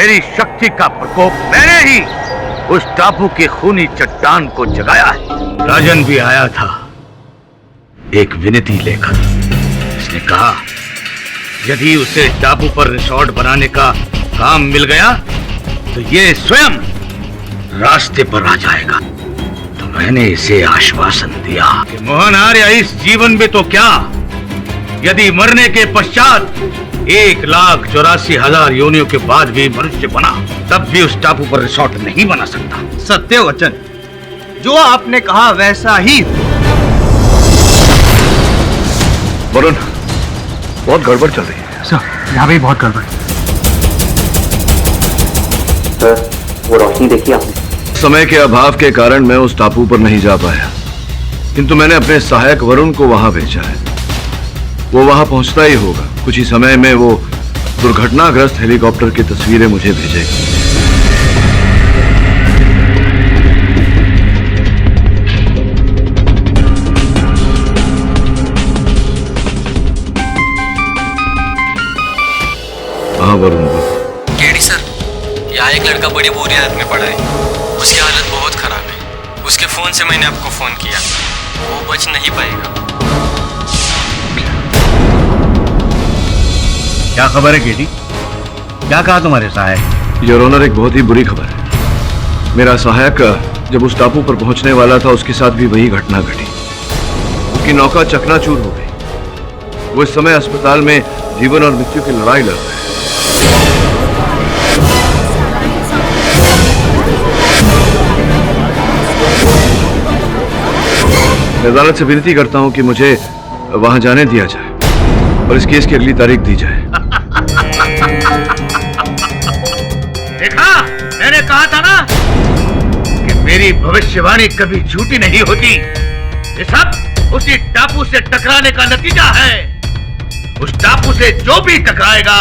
मेरी शक्ति का प्रकोप मैंने ही उस टापू की खूनी चट्टान को जगाया है। राजन भी आया था एक विनती लेकर। इसने कहा यदि उसे टापू पर रिसोर्ट बनाने का काम मिल गया तो ये स्वयं रास्ते पर आ जाएगा। तो मैंने इसे आश्वासन दिया कि मोहन आर्य इस जीवन में तो क्या, यदि मरने के पश्चात 1,84,000 योनियों के बाद भी मनुष्य बना तब भी उस टापू पर रिसोर्ट नहीं बना सकता। सत्य वचन, जो आपने कहा वैसा ही। वरुण, बहुत गड़बड़ चल रही है। सर, यहाँ भी बहुत गड़बड़। सर, वो रोशनी देखी आपने? समय के अभाव के कारण मैं उस टापू पर नहीं जा पाया, किंतु मैंने अपने सहायक वरुण को वहां भेजा है। वो वहां पहुंचता ही होगा। कुछ ही समय में वो दुर्घटनाग्रस्त हेलीकॉप्टर की तस्वीरें मुझे भेजेगी। हाँ वरुण, केडी सर, यहाँ एक लड़का बड़ी बुरी हालत में पड़ा है। उसकी हालत बहुत खराब है। उसके फोन से मैंने आपको फोन किया। वो बच नहीं पाएगा। क्या खबर है केडी? क्या कहा तुम्हारे सहायक? योर ऑनर, एक बहुत ही बुरी खबर है। मेरा सहायक जब उस टापू पर पहुंचने वाला था उसके साथ भी वही घटना घटी। उसकी नौका चकनाचूर हो गई। वो इस समय अस्पताल में जीवन और मृत्यु की लड़ाई लड़ रहा है। मैं अदालत से विनती करता हूं कि मुझे वहां जाने दिया जाए और इस केस की अगली तारीख दी जाए। देखा, मैंने कहा था ना कि मेरी भविष्यवाणी कभी झूठी नहीं होती। ये सब उसी टापू से टकराने का नतीजा है। उस टापू से जो भी टकराएगा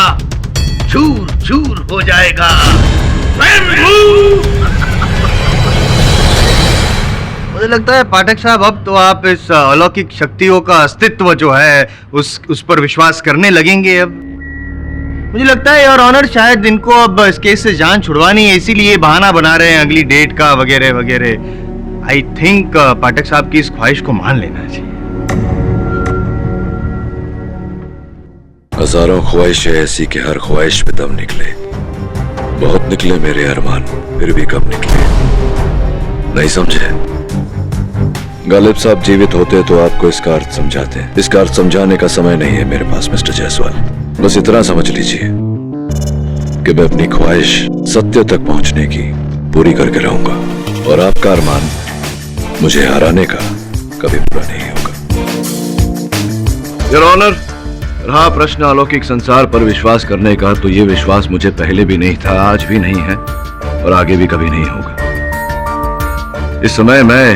चूर चूर हो जाएगा। मुझे लगता है पाठक साहब, अब तो आप इस अलौकिक शक्तियों का अस्तित्व जो है उस पर विश्वास करने लगेंगे। अब मुझे लगता है योर ऑनर शायद इनको अब इस केस से जान छुड़वानी है, इसीलिए बहाना बना रहे हैं अगली डेट का वगैरह वगैरह। आई थिंक पाठक साहब की इस ख्वाहिश को मान लेना चाहिए। हजारों ख्वाहिशें ऐसी कि हर ख्वाहिश पे दम निकले। बहुत निकले मेरे अरमान, फिर भी कम निकले। नहीं समझे? गालिब साहब जीवित होते तो आपको इसका अर्थ समझाते। इसका अर्थ समझाने का समय नहीं है मेरे पास मिस्टर जायसवाल। बस इतना समझ लीजिए कि मैं अपनी ख्वाहिश सत्य तक पहुंचने की पूरी करके रहूंगा और आपका अरमान मुझे हराने का कभी पूरा नहीं होगा। योर ऑनर, रहा प्रश्न अलौकिक संसार पर विश्वास करने का, तो ये विश्वास मुझे पहले भी नहीं था, आज भी नहीं है और आगे भी कभी नहीं होगा। इस समय मैं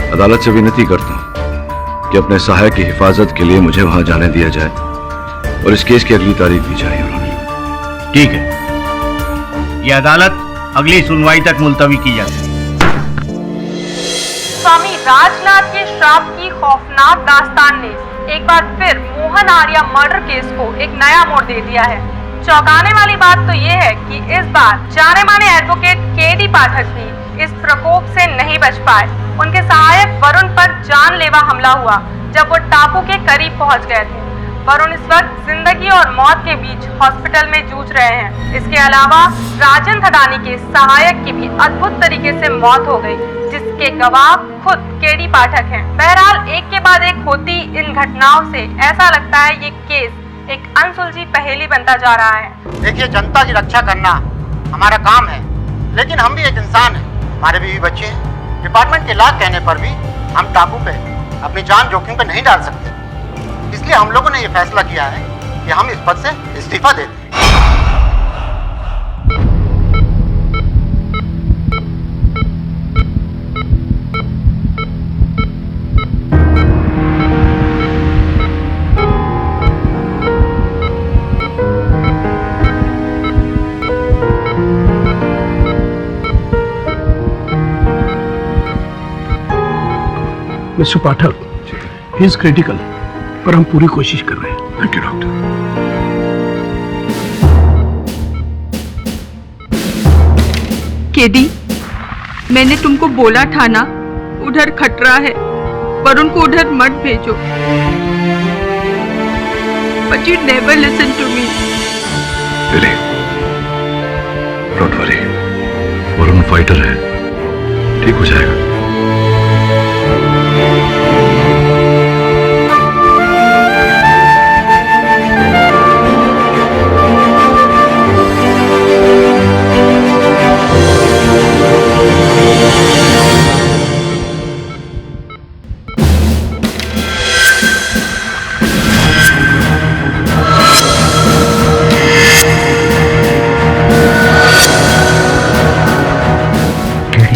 अदालत से विनती करता हूं कि अपने सहायक की हिफाजत के लिए मुझे वहां जाने दिया जाए और इस केस की अगली तारीख दी जाए। ठीक है, ये अदालत अगली सुनवाई तक मुलतवी की जाती है। स्वामी राजनाथ के श्राप की खौफनाक दास्तान ने एक बार फिर मोहन आर्य मर्डर केस को एक नया मोड़ दे दिया है। चौंकाने वाली बात तो ये है कि इस बार जाने माने एडवोकेट केडी पाठक भी इस प्रकोप से नहीं बच पाए। उनके सहायक वरुण पर जानलेवा हमला हुआ जब वो टापू के करीब पहुंच गए थे। वरुण इस वक्त जिंदगी और मौत के बीच हॉस्पिटल में जूझ रहे हैं। इसके अलावा राजन थदानी के सहायक की भी अद्भुत तरीके से मौत हो गई, जिसके गवाह खुद केडी पाठक हैं। बहरहाल एक के बाद एक होती इन घटनाओं से ऐसा लगता है ये केस एक अनसुलझी पहेली बनता जा रहा है। देखिए, जनता की रक्षा करना हमारा काम है, लेकिन हम भी एक इंसान हैं। हमारे बीवी बच्चे हैं। डिपार्टमेंट के लाख कहने पर भी हम टापू पे अपनी जान जोखिम पे नहीं डाल सकते। इसलिए हम लोगों ने ये फैसला किया है कि हम इस पद से इस्तीफा देते हैं। Mister Pathak, he is critical, पर हम पूरी कोशिश कर रहे हैं। Thank you doctor. केडी, मैंने तुमको बोला था ना, उधर खतरा है, वरुण को उधर मत भेजो। But you never listen to me. Lily, don't worry, Varun fighter है, ठीक हो जाएगा।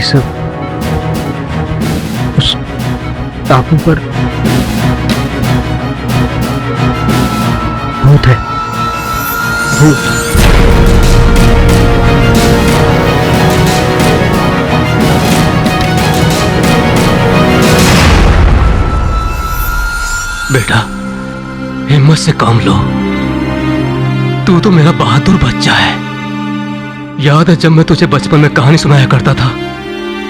सब उस टापू पर भूत है, भूत। बेटा, हिम्मत से काम लो। तू तो मेरा बहादुर बच्चा है। याद है जब मैं तुझे बचपन में कहानी सुनाया करता था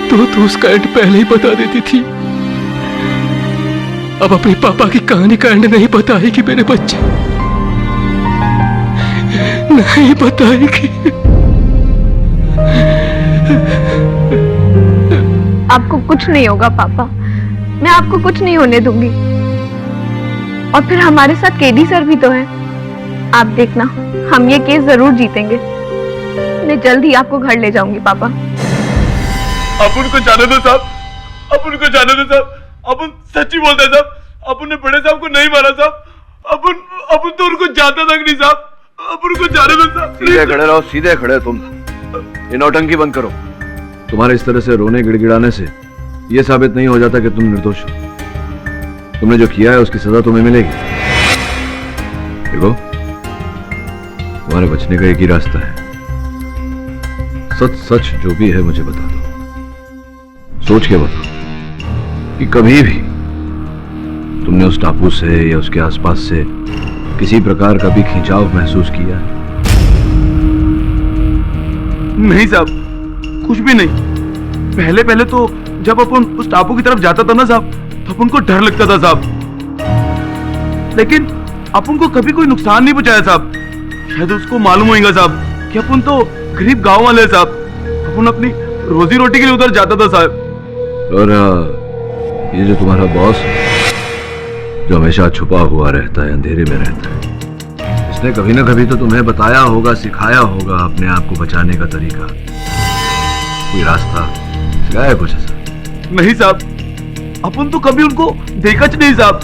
तो तू उसका एंड पहले ही बता देती थी। अब अपने पापा की कहानी का एंड नहीं बताएगी मेरे बच्चे, नहीं बताएगी। आपको कुछ नहीं होगा पापा, मैं आपको कुछ नहीं होने दूंगी। और फिर हमारे साथ केडी सर भी तो हैं। आप देखना, हम ये केस जरूर जीतेंगे। मैं जल्द ही आपको घर ले जाऊंगी पापा। अपन को जाने दो साहब, अपन को जाने दो साहब, अपन सच्ची बोलते हैं साहब, अपन ने बड़े साहब को नहीं मारा साहब, अपन तो उनको जानता तक नहीं साहब, अपन को जाने दो साहब। सीधे खड़े रहो, सीधे खड़े तुम। ये नौटंकी बंद करो। तुम्हारे इस तरह से रोने गिड़गिड़ाने से ये साबित नहीं हो जाता कि तुम निर्दोष हो। तुमने जो किया है उसकी सजा तुम्हें मिलेगी। देखो, तुम्हारे बचने का एक ही रास्ता है। सच सच जो भी है मुझे बता दो। सोच के बताओ कि कभी भी तुमने उस टापू से या उसके आसपास से किसी प्रकार का भी खिंचाव महसूस किया है? नहीं साहब, कुछ भी नहीं। पहले पहले तो जब अपन उस टापू की तरफ जाता था ना साहब, तो अपन को डर लगता था साहब, लेकिन अपन को कभी कोई नुकसान नहीं पहुंचाया साहब। शायद उसको मालूम होगा साहब कि अपन तो गरीब गांव वाले साहब, अपन अपनी रोजी रोटी के लिए उधर जाता था साहब। और ये जो तुम्हारा बॉस है, जो हमेशा छुपा हुआ रहता है, अंधेरे में रहता है, इसने कभी ना कभी तो तुम्हें बताया होगा, सिखाया होगा अपने आप को बचाने का तरीका, कोई रास्ता सिखाया कुछ ऐसा? नहीं साहब, अपन तो कभी उनको देखा नहीं साहब,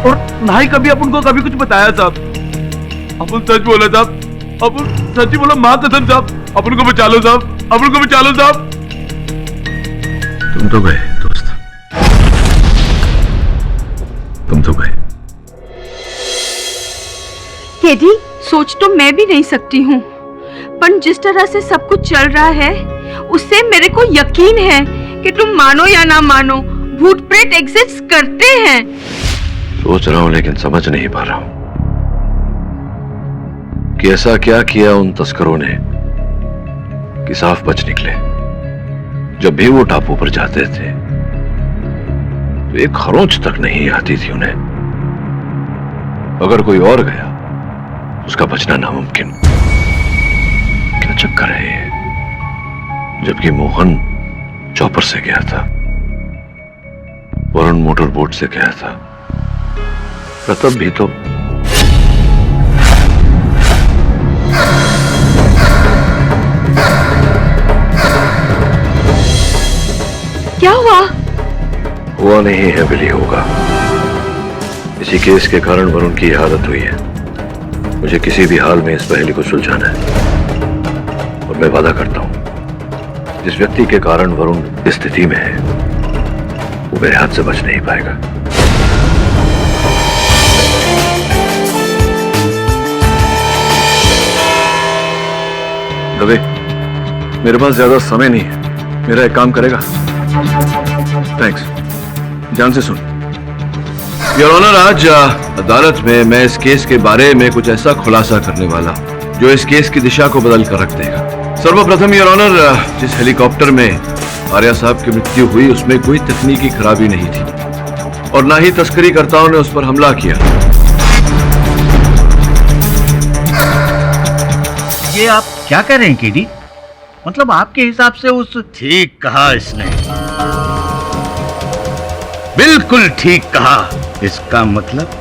और ना ही कभी अपन को कभी कुछ बताया साहब। अपन सच बोला साहब, अपन सच ही बोला, मां कसम साहब, अपन को बचा लो साहब, अपन को बचा लो साहब। तुम तो गए दोस्त, तुम तो गए। केडी, सोच तो मैं भी नहीं सकती हूँ, पर जिस तरह से सब कुछ चल रहा है उससे मेरे को यकीन है कि तुम मानो या ना मानो, भूत प्रेत एग्जिस्ट करते हैं। सोच रहा हूं लेकिन समझ नहीं पा रहा हूं कि ऐसा क्या किया उन तस्करों ने कि साफ बच निकले। जब भी वो टापू पर जाते थे तो एक खरोंच तक नहीं आती थी उन्हें। अगर कोई और गया उसका बचना नामुमकिन। क्या चक्कर है ये? जबकि मोहन चौपर से गया था, वरुण मोटर बोट से गया था, प्रताप भी तो। क्या हुआ? हुआ नहीं है, बिली होगा। इसी केस के कारण वरुण की हालत हुई है। मुझे किसी भी हाल में इस पहेली को सुलझाना है, और मैं वादा करता हूं जिस व्यक्ति के कारण वरुण इस स्थिति में है वो मेरे हाथ से बच नहीं पाएगा। दबे, मेरे पास ज्यादा समय नहीं है, मेरा एक काम करेगा? थैंक्स, जान से सुन। योर ऑनर, आज अदालत में मैं इस केस के बारे में कुछ ऐसा खुलासा करने वाला जो इस केस की दिशा को बदल कर रख देगा। सर्वप्रथम योर ऑनर, जिस हेलीकॉप्टर में आर्या साहब की मृत्यु हुई उसमें कोई तकनीकी खराबी नहीं थी और ना ही तस्करीकर्ताओं ने उस पर हमला किया। ये आप क्या कह रहे हैं केडी? मतलब आपके हिसाब से उस... ठीक कहा इसने, बिल्कुल ठीक कहा। इसका मतलब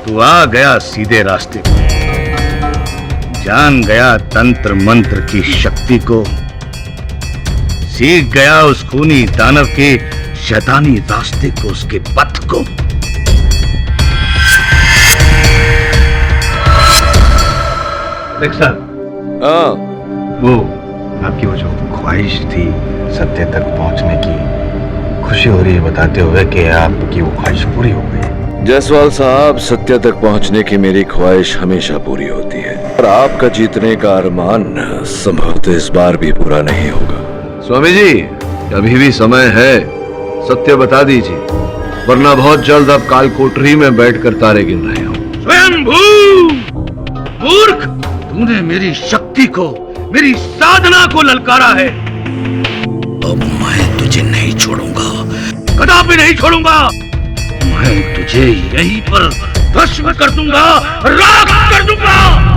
तू आ गया सीधे रास्ते पर, जान गया तंत्र मंत्र की शक्ति को, सीख गया उस खूनी दानव के शैतानी रास्ते को, उसके पथ को। हाँ, वो आपकी वो जो ख्वाहिश थी सत्य तक पहुंचने की, खुशी हो रही है बताते हुए कि आपकी वो ख्वाहिश पूरी हो गई। जायसवाल साहब, सत्य तक पहुंचने की मेरी ख्वाहिश हमेशा पूरी होती है और आपका जीतने का अरमान संभवतः इस बार भी पूरा नहीं होगा। स्वामी जी, अभी भी समय है, सत्य बता दीजिए, वरना बहुत जल्द आप काल कोठरी में बैठकर तारे गिन रहे हो। स्वयंभू मूर्ख, तूने मेरी शक्ति को, मेरी साधना को ललकारा है। अब मैं तुझे नहीं छोड़ूंगा, कदापि नहीं छोड़ूंगा। मैं तुझे यहीं पर भस्म कर दूंगा, राख कर दूंगा।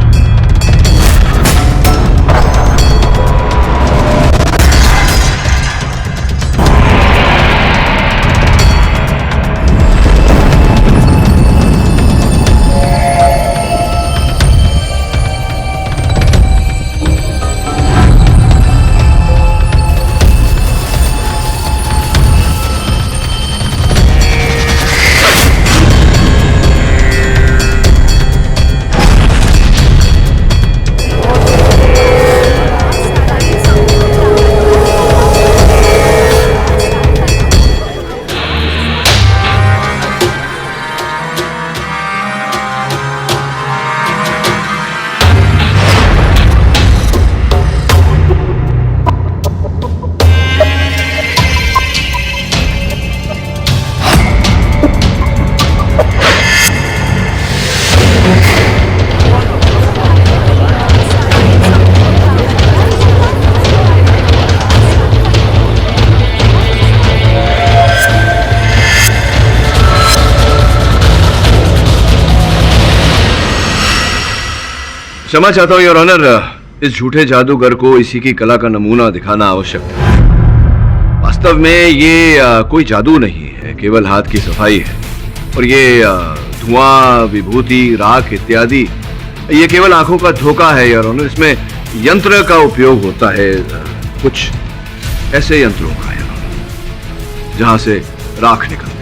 क्षमा चाहता हूं योर ऑनर, इस झूठे जादूगर को इसी की कला का नमूना दिखाना आवश्यक था। वास्तव में ये कोई जादू नहीं है, केवल हाथ की सफाई है। और ये धुआं, विभूति, राख इत्यादि, ये केवल आंखों का धोखा है योर ऑनर। इसमें यंत्र का उपयोग होता है, कुछ ऐसे यंत्रों का योर ऑनर, जहां से राख निकलती है।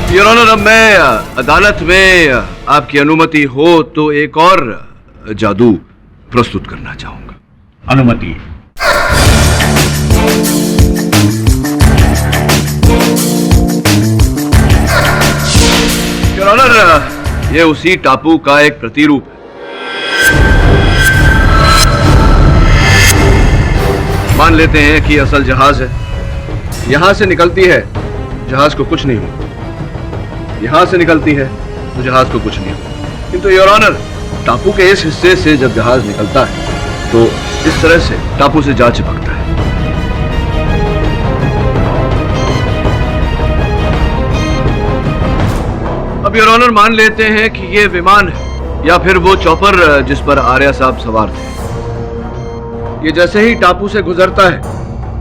योर ऑनर, अब मैं अदालत में आपकी अनुमति हो तो एक और जादू प्रस्तुत करना चाहूंगा। अनुमति। योर ऑनर, ये उसी टापू का एक प्रतिरूप है। मान लेते हैं कि असल जहाज है, यहां से निकलती है, जहाज को कुछ नहीं होता। यहां से निकलती है तो जहाज को कुछ नहीं होता। किंतु योर ऑनर, टापू के इस हिस्से से जब जहाज निकलता है तो इस तरह से टापू से जा चिपकता है। अब योर ऑनर, मान लेते हैं कि ये विमान है या फिर वो चॉपर जिस पर आर्या साहब सवार थे। ये जैसे ही टापू से गुजरता है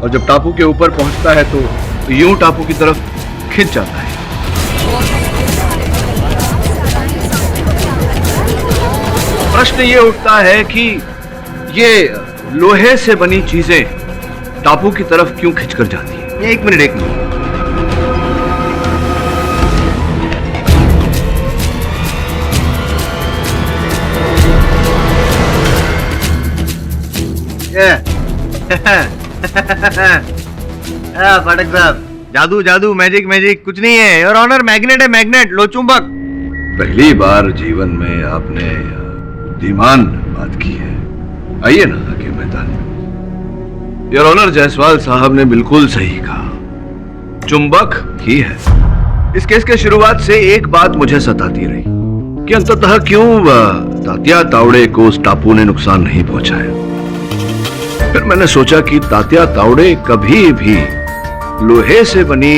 और जब टापू के ऊपर पहुंचता है तो यूं टापू की तरफ खिंच जाता है। प्रश्न ये उठता है कि ये लोहे से बनी चीजें टापू की तरफ क्यों खिंचकर जाती हैं? एक मिनट। फाटक साहब, जादू जादू, मैजिक मैजिक कुछ नहीं है योर ऑनर। मैग्नेट है, मैग्नेट, लो चुंबक। पहली बार जीवन में आपने बुद्धिमान बात की है। आइए ना आगे मैदान में। योर ऑनर, जायसवाल साहब ने बिल्कुल सही कहा, चुंबक ही है। इस केस के शुरुआत से एक बात मुझे सताती रही कि अंततः क्यों तात्या तावड़े को उस टापू ने नुकसान नहीं पहुंचाया। फिर मैंने सोचा कि तात्या तावड़े कभी भी लोहे से बनी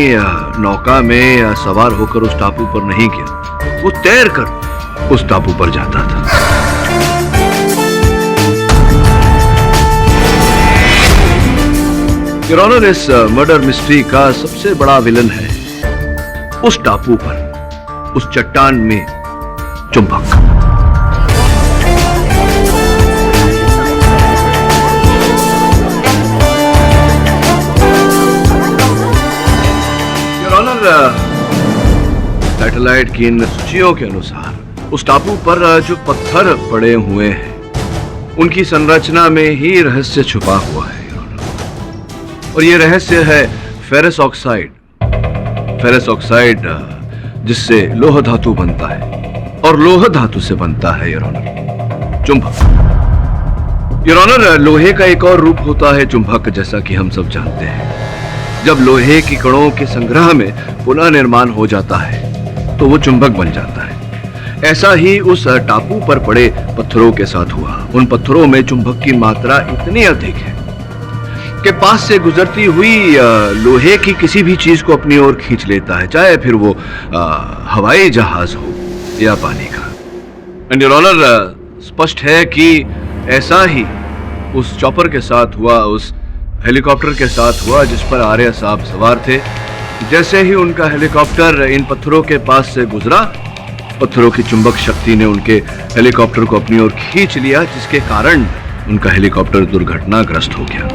नौका में सवार होकर उस टापू पर नहीं गया, वो तैर कर उस टापू पर जाता था। योर ऑनर, इस मर्डर मिस्ट्री का सबसे बड़ा विलन है उस टापू पर, उस चट्टान में चुंबक। योर ऑनर, सैटेलाइट की इन सूचियों के अनुसार उस टापू पर जो पत्थर पड़े हुए हैं उनकी संरचना में ही रहस्य छुपा हुआ है योर ऑनर। और ये रहस्य है फेरस ऑक्साइड। फेरस ऑक्साइड जिससे लोह धातु बनता है और लोह धातु से बनता है योर ऑनर चुंबक। योर ऑनर, लोहे का एक और रूप होता है चुंबक, जैसा कि हम सब जानते हैं। जब लोहे की कणों के संग्रह में पुनः निर्माण हो जाता है तो वो चुंबक बन जाता है। ऐसा ही उस टापू पर पड़े पत्थरों के साथ हुआ। उन पत्थरों में चुंबक की मात्रा इतनी अधिक है के पास से गुजरती हुई लोहे की किसी भी चीज को अपनी ओर खींच लेता है, चाहे फिर वो हवाई जहाज हो या पानी का। एंड योर ऑनर, स्पष्ट है कि ऐसा ही उस चॉपर के साथ हुआ, उस हेलीकॉप्टर के साथ हुआ जिस पर आर्या साहब सवार थे। जैसे ही उनका हेलीकॉप्टर इन पत्थरों के पास से गुजरा, पत्थरों की चुंबक शक्ति ने उनके हेलीकॉप्टर को अपनी ओर खींच लिया, जिसके कारण उनका हेलीकॉप्टर दुर्घटनाग्रस्त हो गया।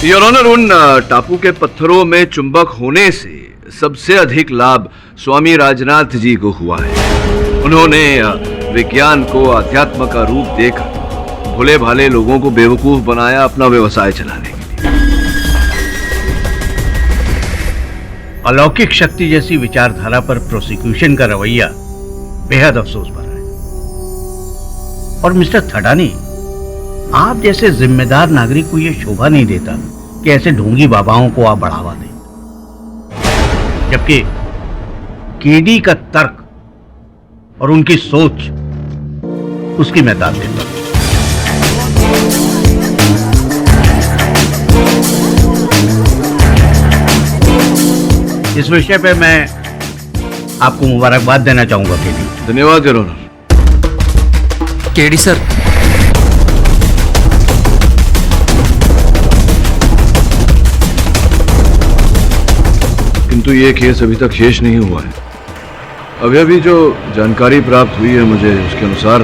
योर ऑनर, उन टापू के पत्थरों में चुंबक होने से सबसे अधिक लाभ स्वामी राजनाथ जी को हुआ है। उन्होंने विज्ञान को अध्यात्म का रूप देकर भोले भाले लोगों को बेवकूफ बनाया अपना व्यवसाय चलाने के लिए। अलौकिक शक्ति जैसी विचारधारा पर प्रोसिक्यूशन का रवैया बेहद अफसोस भरा है। और मिस्टर थडानी, आप जैसे जिम्मेदार नागरिक को यह शोभा नहीं देता कि ऐसे ढोंगी बाबाओं को आप बढ़ावा दें, जबकि केडी का तर्क और उनकी सोच उसकी मैं दाद देता हूं। इस विषय पे मैं आपको मुबारकबाद देना चाहूंगा केडी। धन्यवाद योर ऑनर। केडी सर, किंतु ये केस अभी तक शेष नहीं हुआ है। अभी जो जानकारी प्राप्त हुई है मुझे, उसके अनुसार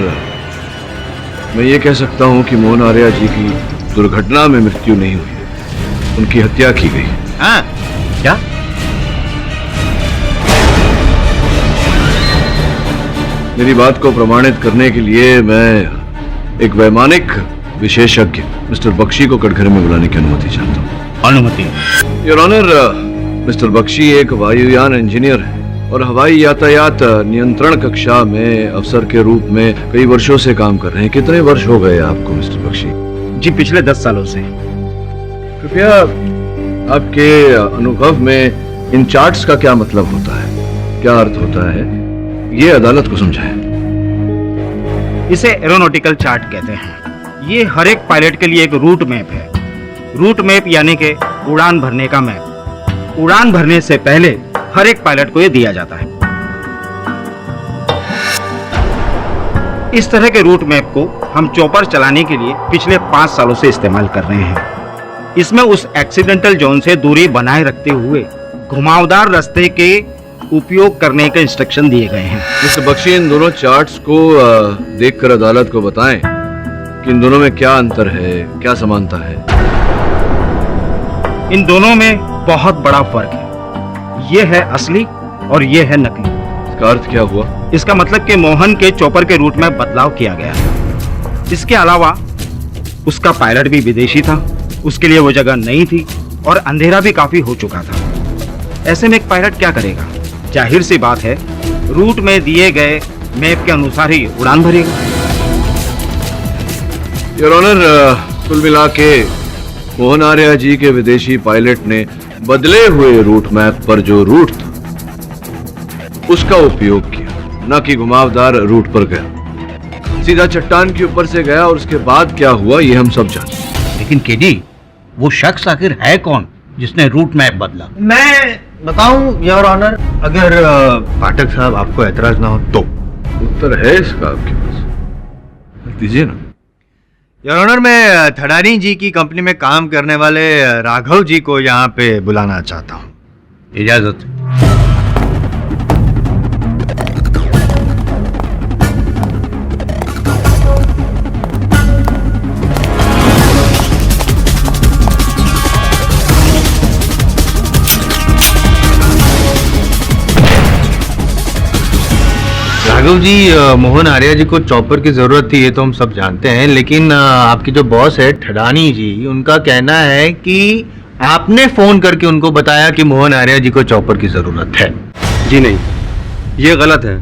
मैं ये कह सकता हूं कि मोहन आर्या जी की दुर्घटना में मृत्यु नहीं हुई है, उनकी हत्या की गई। हाँ, क्या? मेरी बात को प्रमाणित करने के लिए मैं एक वैमानिक विशेषज्ञ मिस्टर बख्शी को कटघरे में बुलाने की अनुमति चाहता हूँ। अनुमति? योर ऑनर, मिस्टर बख्शी एक वायुयान इंजीनियर है और हवाई यातायात नियंत्रण कक्षा में अफसर के रूप में कई वर्षों से काम कर रहे हैं। कितने वर्ष हो गए आपको मिस्टर बख्शी? जी, पिछले 10 सालों से। कृपया आपके अनुभव में इन चार्ट्स का क्या मतलब होता है, क्या अर्थ होता है, ये अदालत को समझाएं। इसे एरोनॉटिकल चार्ट कहते हैं। ये हर एक पायलट के लिए एक रूट मैप है। रूट मैप यानी कि उड़ान भरने का मैप। उड़ान भरने से पहले हर एक पायलट को ये दिया जाता है। इस तरह के रूट मैप को हम चॉपर चलाने के लिए पिछले 5 सालों से इस्तेमाल कर रहे हैं। इसमें उस एक्सीडेंटल जोन से दूरी बनाए रखते हुए घुमावदार रास्ते के उपयोग करने के इंस्ट्रक्शन दिए गए हैं। मिस्टर बख्शी, इन दोनों चार्ट्स को देखकर अदालत को बताएं कि इन दोनों में क्या अंतर है, क्या समानता है। इन दोनों में बहुत बड़ा फर्क है। ये है असली और ये है नकली। इसका अर्थ क्या हुआ? इसका मतलब कि मोहन के चॉपर के रूट में बदलाव किया गया है। इसके अलावा उसका पायलट भी विदेशी था, उसके लिए वो जगह नई थी और अंधेरा भी काफी हो चुका था। ऐसे में एक पायलट क्या करेगा? जाहिर सी बात है, रूट में दिए गए मैप के अनुसार ही उड़ान भरेगा। योर ऑनर, कुल मिला के मोहन आर्या जी के विदेशी पायलट ने बदले हुए रूट मैप पर जो रूट था उसका उपयोग किया, न कि घुमावदार रूट पर गया। सीधा चट्टान के ऊपर से गया और उसके बाद क्या हुआ ये हम सब जानते हैं। लेकिन केडी, वो शख्स आखिर है कौन जिसने रूट मैप बदला? मैं बताऊं योर ऑनर, अगर पाठक साहब आपको एतराज ना हो तो। उत्तर है इसका आपके पास, दीजिए ना। योर ऑनर, मैं थडानी जी की कंपनी में काम करने वाले राघव जी को यहाँ पे बुलाना चाहता हूँ। इजाजत। राघव जी, मोहन आर्या जी को चॉपर की जरूरत थी, ये तो हम सब जानते हैं, लेकिन आपकी जो बॉस है ठडानी जी, उनका कहना है कि आपने फोन करके उनको बताया कि मोहन आर्या जी को चॉपर की जरूरत है। जी नहीं, ये गलत है।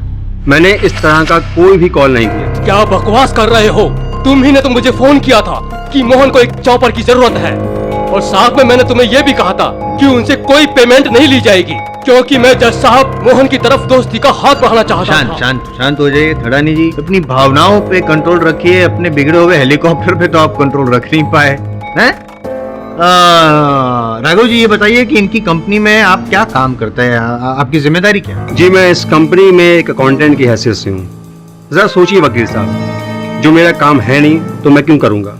मैंने इस तरह का कोई भी कॉल नहीं किया। क्या बकवास कर रहे हो? तुम ही ने तो मुझे फोन किया था कि मोहन को एक चॉपर की जरूरत है, और साथ में मैंने तुम्हें यह भी कहा था कि उनसे कोई पेमेंट नहीं ली जाएगी, क्योंकि मैं जज साहब मोहन की तरफ दोस्ती का हाथ बढ़ाना चाहता शांत था। शांत शांत हो जाइए ठडानी जी, अपनी भावनाओं पे कंट्रोल रखिए। अपने बिगड़े हुए हेलीकॉप्टर पे तो आप कंट्रोल रख नहीं पाए हैं। राघव जी, ये बताइए कि इनकी कंपनी में आप क्या काम करते हैं, आपकी जिम्मेदारी क्या है? जी, मैं इस कंपनी में एक अकाउंटेंट की हैसियत से हूँ। जरा सोचिए वकील साहब, जो मेरा काम है नहीं तो मैं क्यों करूँगा?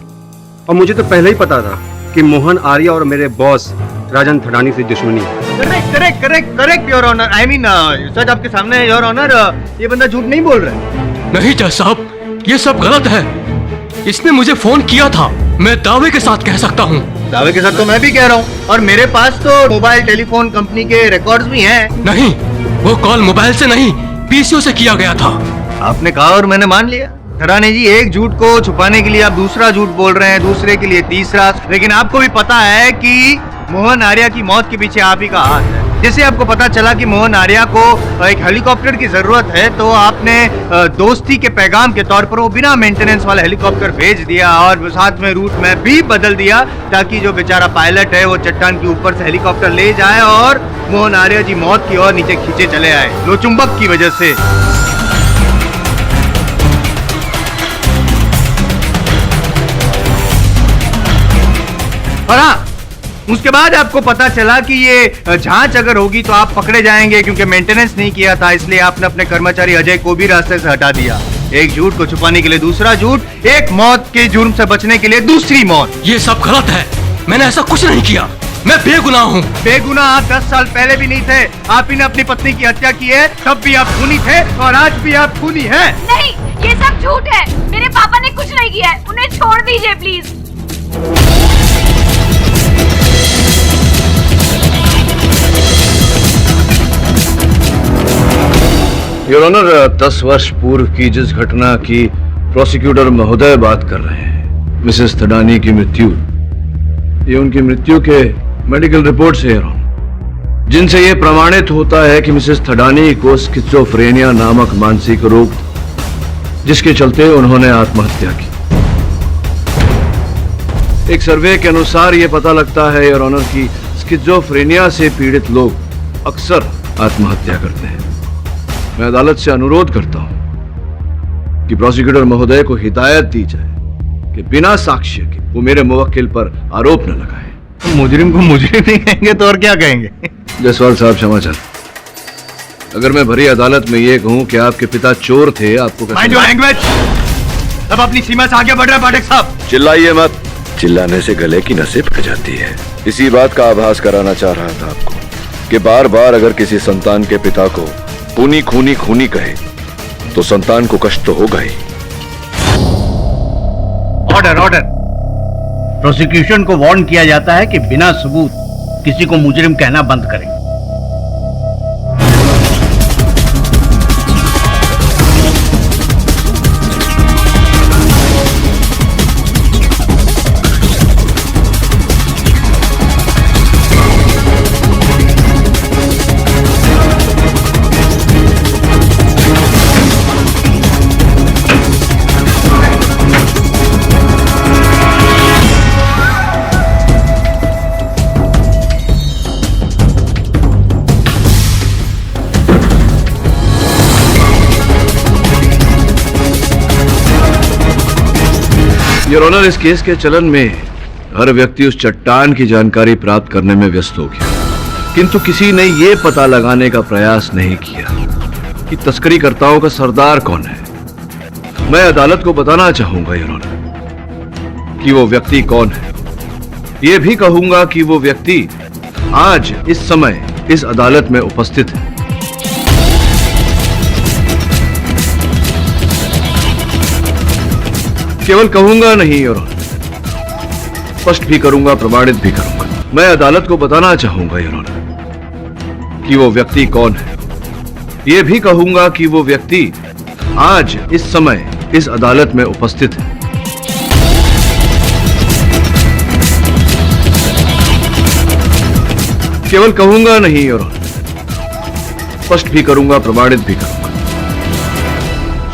और मुझे तो पहले ही पता था कि मोहन आर्या और मेरे बॉस राजन थडानी से दुश्मनी है। Correct your honour. I mean सच आपके सामने है योर ऑनर, ये बंदा झूठ नहीं बोल रहा है। नहीं जज साहब, ये सब गलत है। इसने मुझे फोन किया था, मैं दावे के साथ कह सकता हूँ। दावे के साथ तो मैं भी कह रहा हूँ, और मेरे पास तो मोबाइल टेलीफोन कंपनी के रिकॉर्ड्स भी हैं। नहीं, वो कॉल मोबाइल से नहीं, पीसीओ से किया गया था। आपने कहा और मैंने मान लिया। ठडानी जी, एक झूठ को छुपाने के लिए आप दूसरा झूठ बोल रहे हैं, दूसरे के लिए तीसरा, लेकिन आपको भी पता है कि मोहन आर्या की मौत के पीछे आप ही का हाथ है। जैसे आपको पता चला कि मोहन आर्या को एक हेलीकॉप्टर की जरूरत है, तो आपने दोस्ती के पैगाम के तौर पर वो बिना मेंटेनेंस वाला हेलीकॉप्टर भेज दिया, और साथ में रूट मैप भी बदल दिया, ताकि जो बेचारा पायलट है वो चट्टान के ऊपर से हेलीकॉप्टर ले जाए और मोहन आर्या जी मौत की ओर नीचे खींचे चले आए, लोचुंबक की वजह से। और हाँ, उसके बाद आपको पता चला कि ये जांच अगर होगी तो आप पकड़े जाएंगे, क्योंकि मेंटेनेंस नहीं किया था, इसलिए आपने अपने कर्मचारी अजय को भी रास्ते से हटा दिया। एक झूठ को छुपाने के लिए दूसरा झूठ, एक मौत के जुर्म से बचने के लिए दूसरी मौत। ये सब गलत है, मैंने ऐसा कुछ नहीं किया, मैं बेगुनाह हूँ। बेगुनाह आप 10 साल पहले भी नहीं थे। आप ही ने अपनी पत्नी की हत्या की है, तब भी आप खूनी थे और आज भी आप खूनी हैं। नहीं, ये सब झूठ है। मेरे पापा ने कुछ नहीं किया है, उन्हें छोड़ दीजिए प्लीज। योर ऑनर, 10 वर्ष पूर्व की जिस घटना की प्रोसिक्यूटर महोदय बात कर रहे हैं, मिसेस थडानी की मृत्यु, ये उनकी मृत्यु के मेडिकल रिपोर्ट से, जिनसे ये प्रमाणित होता है कि मिसेस थडानी को स्किज़ोफ्रेनिया नामक मानसिक रोग था, जिसके चलते उन्होंने आत्महत्या की। एक सर्वे के अनुसार यह पता लगता है योर ऑनर कि स्किज़ोफ्रेनिया से पीड़ित लोग अक्सर आत्महत्या करते हैं। मैं अदालत से अनुरोध करता हूं कि प्रोसिक्यूटर महोदय को हिदायत दी जाए कि बिना साक्ष्य के वो मेरे मुवक्किल पर आरोप न लगाए। मुजरिम को मुजरिम नहीं कहेंगे तो और क्या कहेंगे? जसवाल साहब क्षमा चाहता, अगर मैं भरी अदालत में ये कहूं कि आपके पिता चोर थे, आपको माइंड योर लैंग्वेज। अब अपनी सीमा से आगे बढ़ रहे हैं पाठक साहब। चिल्लाइए मत, चिल्लाने से गले की नसें फट जाती है। इसी बात का आभास कराना चाह रहा था आपको कि बार बार अगर किसी संतान के पिता को खूनी खूनी खूनी कहे तो संतान को कष्ट तो होगा ही। Order order. प्रोसिक्यूशन को वार्न किया जाता है कि बिना सबूत किसी को मुजरिम कहना बंद करें। योर ऑनर, इस केस के चलन में हर व्यक्ति उस चट्टान की जानकारी प्राप्त करने में व्यस्त हो गया, किंतु किसी ने यह पता लगाने का प्रयास नहीं किया कि तस्करीकर्ताओं का सरदार कौन है। मैं अदालत को बताना चाहूंगा योर ऑनर कि वो व्यक्ति कौन है। यह भी कहूंगा कि वो व्यक्ति आज इस समय इस अदालत में उपस्थित है। केवल कहूंगा नहीं योर ऑनर, स्पष्ट भी करूंगा, प्रमाणित भी करूंगा। मैं अदालत को बताना चाहूंगा योर ऑनर कि वो व्यक्ति कौन है। यह भी कहूंगा कि वो व्यक्ति आज इस समय इस अदालत में उपस्थित है। केवल कहूंगा नहीं योर ऑनर, स्पष्ट भी करूंगा, प्रमाणित भी करूंगा।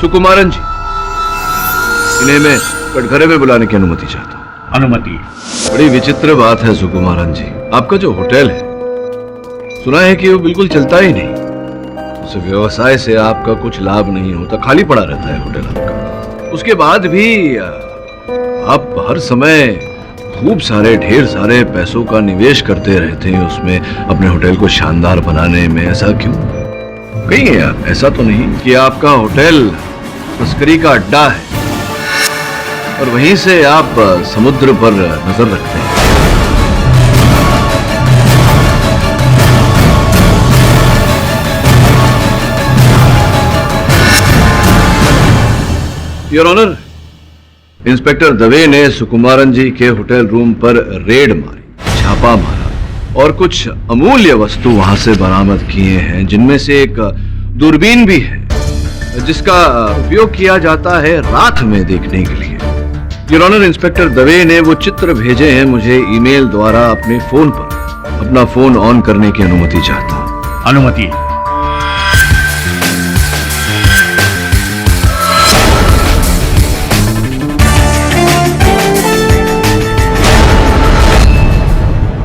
सुकुमारन जी, इन्हें मैं कटघरे में बुलाने की अनुमति चाहता हूं। अनुमति। बड़ी विचित्र बात है सुकुमारन जी, आपका जो होटल है सुना है कि वो बिल्कुल चलता ही नहीं। उस व्यवसाय से आपका कुछ लाभ नहीं होता, खाली पड़ा रहता है होटल आपका। उसके बाद भी आप हर समय खूब सारे, ढेर सारे पैसों का निवेश करते रहते हैं उसमें, अपने होटल को शानदार बनाने में। ऐसा क्यों? कहीं ऐसा तो नहीं कि आपका होटल तस्करी का अड्डा है और वहीं से आप समुद्र पर नजर रखते हैं? योर ऑनर, इंस्पेक्टर दवे ने सुकुमारन जी के होटल रूम पर रेड मारी, छापा मारा और कुछ अमूल्य वस्तु वहां से बरामद किए हैं, जिनमें से एक दूरबीन भी है जिसका उपयोग किया जाता है रात में देखने के लिए। योर ऑनर, इंस्पेक्टर दवे ने वो चित्र भेजे हैं मुझे ईमेल द्वारा अपने फोन पर। अपना फोन ऑन करने की अनुमति चाहता हूं। अनुमति।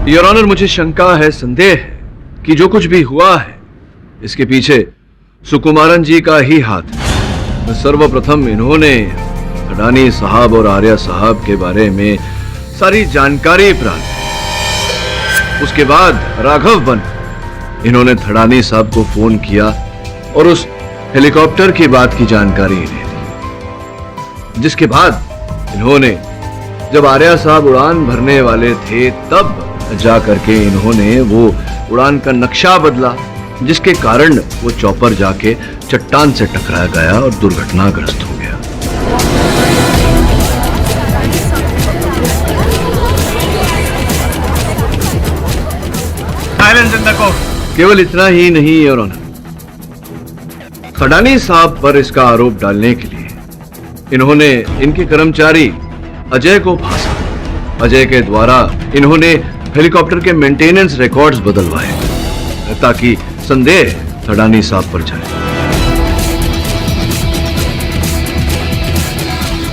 योर ऑनर, मुझे शंका है, संदेह है कि जो कुछ भी हुआ है इसके पीछे सुकुमारन जी का ही हाथ है। सर्वप्रथम इन्होंने थडानी साहब और आर्या साहब के बारे में सारी जानकारी प्राप्त की। उसके बाद राघव बन इन्होंने थडानी साहब को फोन किया और उस हेलीकॉप्टर की बात की जानकारी इन्हें दी, जिसके बाद इन्होंने जब आर्या साहब उड़ान भरने वाले थे तब जा करके इन्होंने वो उड़ान का नक्शा बदला, जिसके कारण वो चॉपर जाके चट्टान से टकरा गया और दुर्घटनाग्रस्त हो गया। केवल इतना ही नहीं योर ऑनर, थडानी साहब पर इसका आरोप डालने के लिए इन्होंने इनके कर्मचारी अजय को फांसा। अजय के द्वारा इन्होंने हेलीकॉप्टर के मेंटेनेंस रिकॉर्ड्स बदलवाए ताकि संदेह थडानी साहब पर जाए।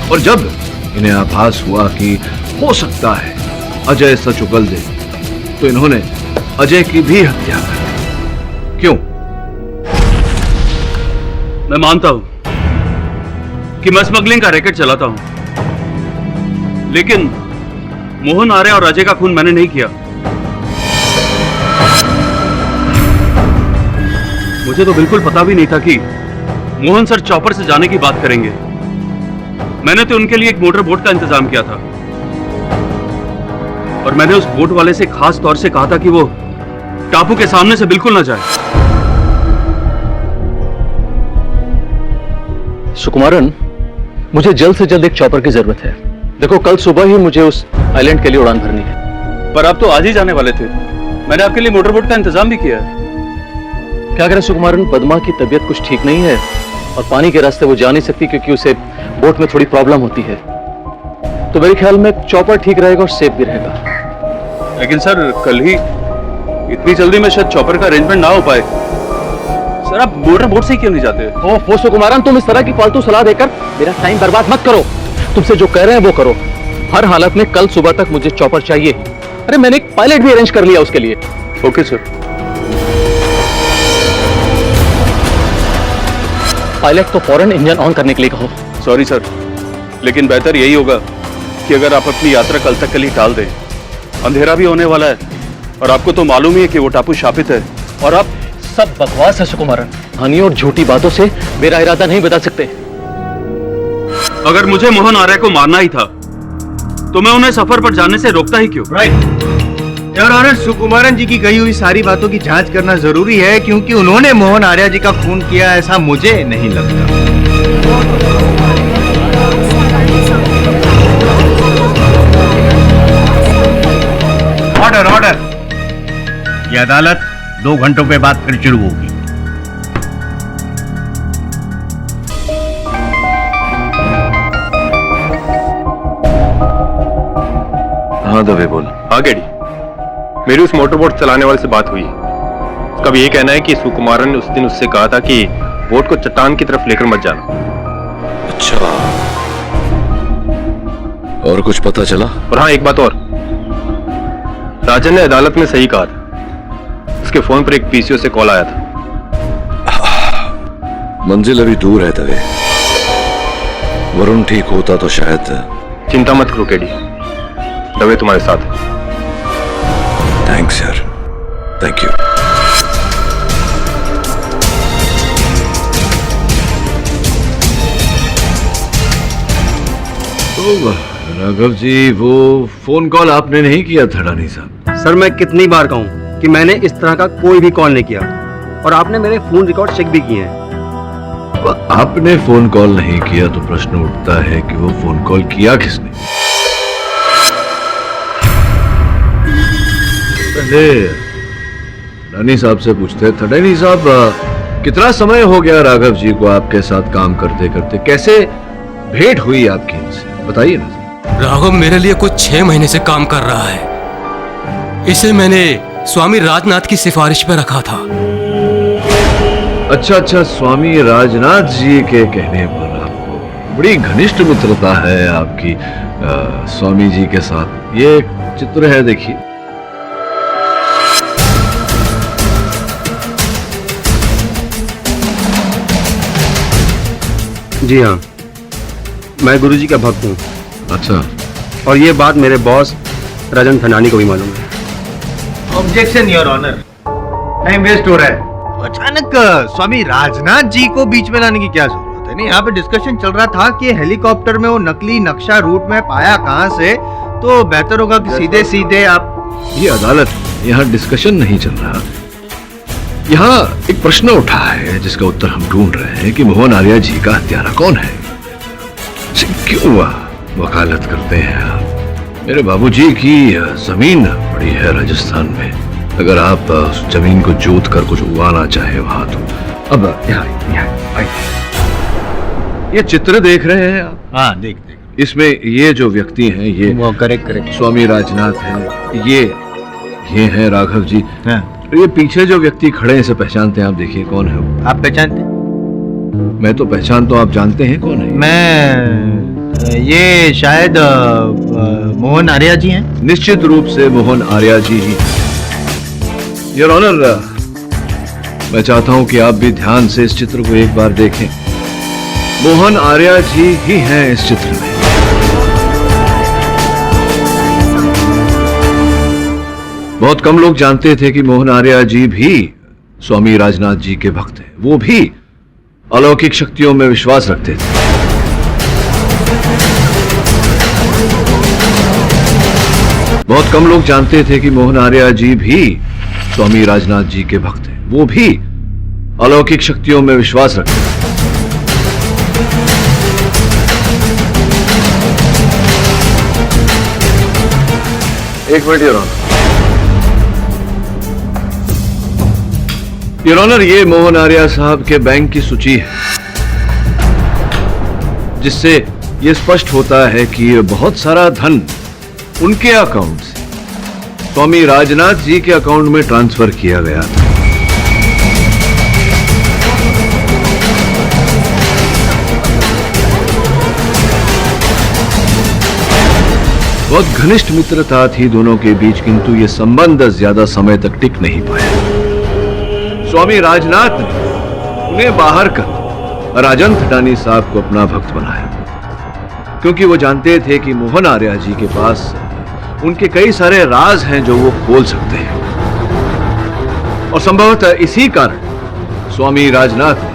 और जब इन्हें आभास हुआ कि हो सकता है अजय सच उगल दे, तो इन्होंने अजय की भी हत्या कर दी। क्यों? मैं मानता हूं कि मैं स्मगलिंग का रैकेट चलाता हूं, लेकिन मोहन आर्या और अजय का खून मैंने नहीं किया। मुझे तो बिल्कुल पता भी नहीं था कि मोहन सर चॉपर से जाने की बात करेंगे। मैंने तो उनके लिए एक मोटर बोट का इंतजाम किया था और मैंने उस बोट वाले से खास तौर से कहा था कि वो टापू के सामने से बिल्कुल ना जाए। सुकुमारन, मुझे जल्द से जल्द एक चॉपर की जरूरत है। देखो, कल सुबह ही मुझे उस आइलैंड के लिए उड़ान भरनी है। पर आप तो आज ही जाने वाले थे। मैंने आपके लिए मोटर बोट का इंतजाम भी किया है। क्या करें सुकुमारन, पद्मा की तबीयत कुछ ठीक नहीं है और पानी के रास्ते वो जा नहीं सकती क्योंकि उसे बोट में थोड़ी प्रॉब्लम होती है। तो मेरे ख्याल में चॉपर ठीक रहेगा और सेफ भी रहेगा। लेकिन सर, कल ही इतनी जल्दी में शायद चॉपर का अरेंजमेंट ना हो पाए। सर, आप मोटर बोट से क्यों नहीं जाते? ओह सुकुमारन, तुम इस तरह की फालतू सलाह देकर मेरा टाइम बर्बाद मत करो। तुमसे जो कह रहे हैं वो करो। हर हालत में कल सुबह तक मुझे चॉपर चाहिए। अरे मैंने एक पायलट भी अरेंज कर लिया उसके लिए। Okay sir. पायलट को फौरन इंजन ऑन करने के लिए कहो। सॉरी सर, लेकिन बेहतर यही होगा कि अगर आप अपनी यात्रा कल तक के लिए टाल दें, अंधेरा भी होने वाला है और आपको तो मालूम ही है कि वो टापू शापित है और आप सब बकवास है सुकुमारन। कहानी और झूठी बातों से मेरा इरादा नहीं बता सकते। अगर मुझे मोहन आर्य को मारना ही था तो मैं उन्हें सफर पर जाने से रोकता ही क्यों? राइट योर ऑनर, सुकुमारन जी की कही हुई सारी बातों की जांच करना जरूरी है क्योंकि उन्होंने मोहन आर्य जी का खून किया ऐसा मुझे नहीं लगता। Order order. यह अदालत 2 घंटों के बाद फिर शुरू होगी। हाँ दवे बोल। हाँ गेडी, मेरी उस मोटर बोट चलाने वाले से बात हुई। उसका भी ये कहना है कि सुकुमारन ने उस दिन उससे कहा था कि बोट को चट्टान की तरफ लेकर मत जाना। अच्छा, और कुछ पता चला? और हाँ, एक बात और, राजन ने अदालत में सही कहा था। उसके फोन पर एक पीसीओ से कॉल आया था। मंजिल अभी दूर है दवे। वरुण ठीक होता तो शायद। चिंता मत करो केडी, दवे तुम्हारे साथ है। थैंक्स यार, थैंक यू। राघव जी, वो फोन कॉल आपने नहीं किया थड़ानी साहब? सर मैं कितनी बार कहूं कि मैंने इस तरह का कोई भी कॉल नहीं किया और आपने मेरे फोन रिकॉर्ड चेक भी किए हैं। आपने फोन कॉल नहीं किया तो प्रश्न उठता है कि वो फोन कॉल किया किसने? पहले रानी साहब से पूछते। थड़ानी साहब, कितना समय हो गया राघव जी को आपके साथ काम करते करते? कैसे भेंट हुई आपकी इनसे, बताइए ना। राघव मेरे लिए कुछ 6 महीने से काम कर रहा है। इसे मैंने स्वामी राजनाथ की सिफारिश पे रखा था। अच्छा, स्वामी राजनाथ जी के कहने पर आपको बड़ी घनिष्ठ मित्रता है आपकी स्वामी जी के साथ। ये एक चित्र है, देखिए। जी हाँ, मैं गुरुजी का भक्त हूँ। अच्छा, और ये बात मेरे बॉस राजन थनानी को भी मालूम है। Objection your honour, time waste हो रहा है। अचानक स्वामी राजनाथ जी को बीच में लाने की क्या जरूरत है? नहीं, यहाँ पे डिस्कशन चल रहा था कि हेलीकॉप्टर में वो नकली नक्शा रूट में पाया कहाँ से, तो बेहतर होगा कि सीधे सीधे आप। ये अदालत, यहाँ डिस्कशन नहीं चल रहा। यहाँ एक प्रश्न उठा है जिसका उत्तर हम ढूंढ रहे हैं कि मोहन आर्य जी का हत्यारा कौन है। क्यों वकालत करते हैं आप? मेरे बाबूजी की जमीन पड़ी है राजस्थान में। अगर आप उस जमीन को जोत कर कुछ उगाना चाहे वहां, तो अब यहाँ ये चित्र देख रहे हैं आप? हाँ, देख। इसमें ये जो व्यक्ति हैं, ये वो करेक्ट स्वामी राजनाथ हैं। ये हैं राघव जी। हाँ। ये पीछे जो व्यक्ति खड़े हैं, इसे पहचानते हैं आप? देखिए कौन है वो। आप पहचानते? मैं तो पहचान, तो आप जानते हैं कौन है? ये शायद मोहन आर्य जी हैं। निश्चित रूप से मोहन आर्य जी ही। योर ऑनर, मैं चाहता हूं कि आप भी ध्यान से इस चित्र को एक बार देखें। मोहन आर्य जी ही हैं इस चित्र में। बहुत कम लोग जानते थे कि मोहन आर्य जी भी स्वामी राजनाथ जी के भक्त हैं। वो भी अलौकिक शक्तियों में विश्वास रखते थे। बहुत कम लोग जानते थे कि मोहन आर्य जी भी स्वामी राजनाथ जी के भक्त हैं। वो भी अलौकिक शक्तियों में विश्वास रखते थे। एक minute your honour. Your honour, ये मोहन आर्य साहब के बैंक की सूची है, जिससे ये स्पष्ट होता है कि ये बहुत सारा धन उनके अकाउंट से स्वामी राजनाथ जी के अकाउंट में ट्रांसफर किया गया था। बहुत घनिष्ठ मित्रता थी दोनों के बीच, किंतु ये संबंध ज्यादा समय तक टिक नहीं पाया। स्वामी राजनाथ ने उन्हें बाहर कर राजन थटानी साहब को अपना भक्त बनाया। क्योंकि वो जानते थे कि मोहन आर्या जी के पास उनके कई सारे राज हैं जो वो खोल सकते हैं, और संभवतः इसी कारण स्वामी राजनाथ ने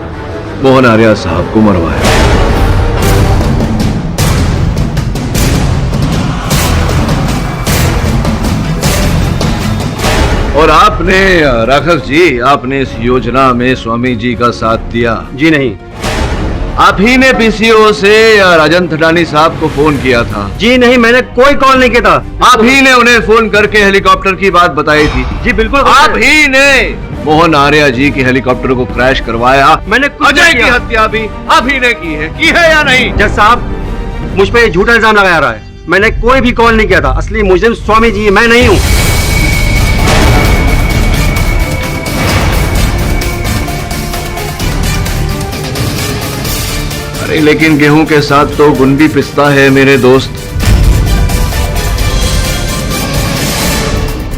मोहन आर्या साहब को मरवाया। और आपने राघव जी, आपने इस योजना में स्वामी जी का साथ दिया? जी नहीं। आप ही ने पीसीओ से राजन थडानी साहब को फोन किया था? जी नहीं, मैंने कोई कॉल नहीं किया था। आप ही ने उन्हें फोन करके हेलीकॉप्टर की बात बताई थी? जी बिल्कुल। आप ही ने मोहन आर्या जी की हेलीकॉप्टर को क्रैश करवाया? मैंने अजय की हत्या भी आप ही ने की है या नहीं? जज साहब, मुझ पे झूठा इल्जाम लगाया रहा है। मैंने कोई भी कॉल नहीं किया था। असली मुजरिम स्वामी जी, मैं नहीं हूँ। अरे लेकिन गेहूं के साथ तो गुंडी पिसता है मेरे दोस्त।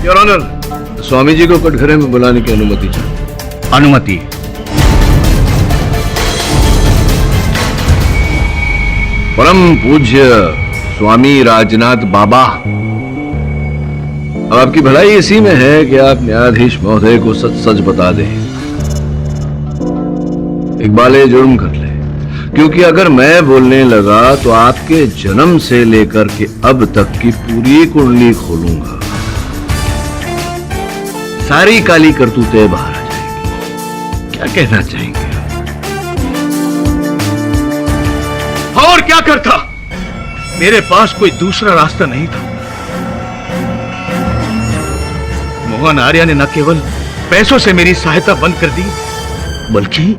योर ऑनर, स्वामी जी को कटघरे में बुलाने की अनुमति चाहिए। अनुमति। परम पूज्य स्वामी राजनाथ बाबा, अब आपकी भलाई इसी में है कि आप न्यायाधीश महोदय को सच सच बता दें। इकबाल जुर्म कर ले, क्योंकि अगर मैं बोलने लगा तो आपके जन्म से लेकर के अब तक की पूरी कुंडली खोलूंगा। सारी काली करतूतें बाहर आ जाएंगी। क्या कहना चाहेंगे? और क्या करता? मेरे पास कोई दूसरा रास्ता नहीं था। मोहन आर्या ने न केवल पैसों से मेरी सहायता बंद कर दी, बल्कि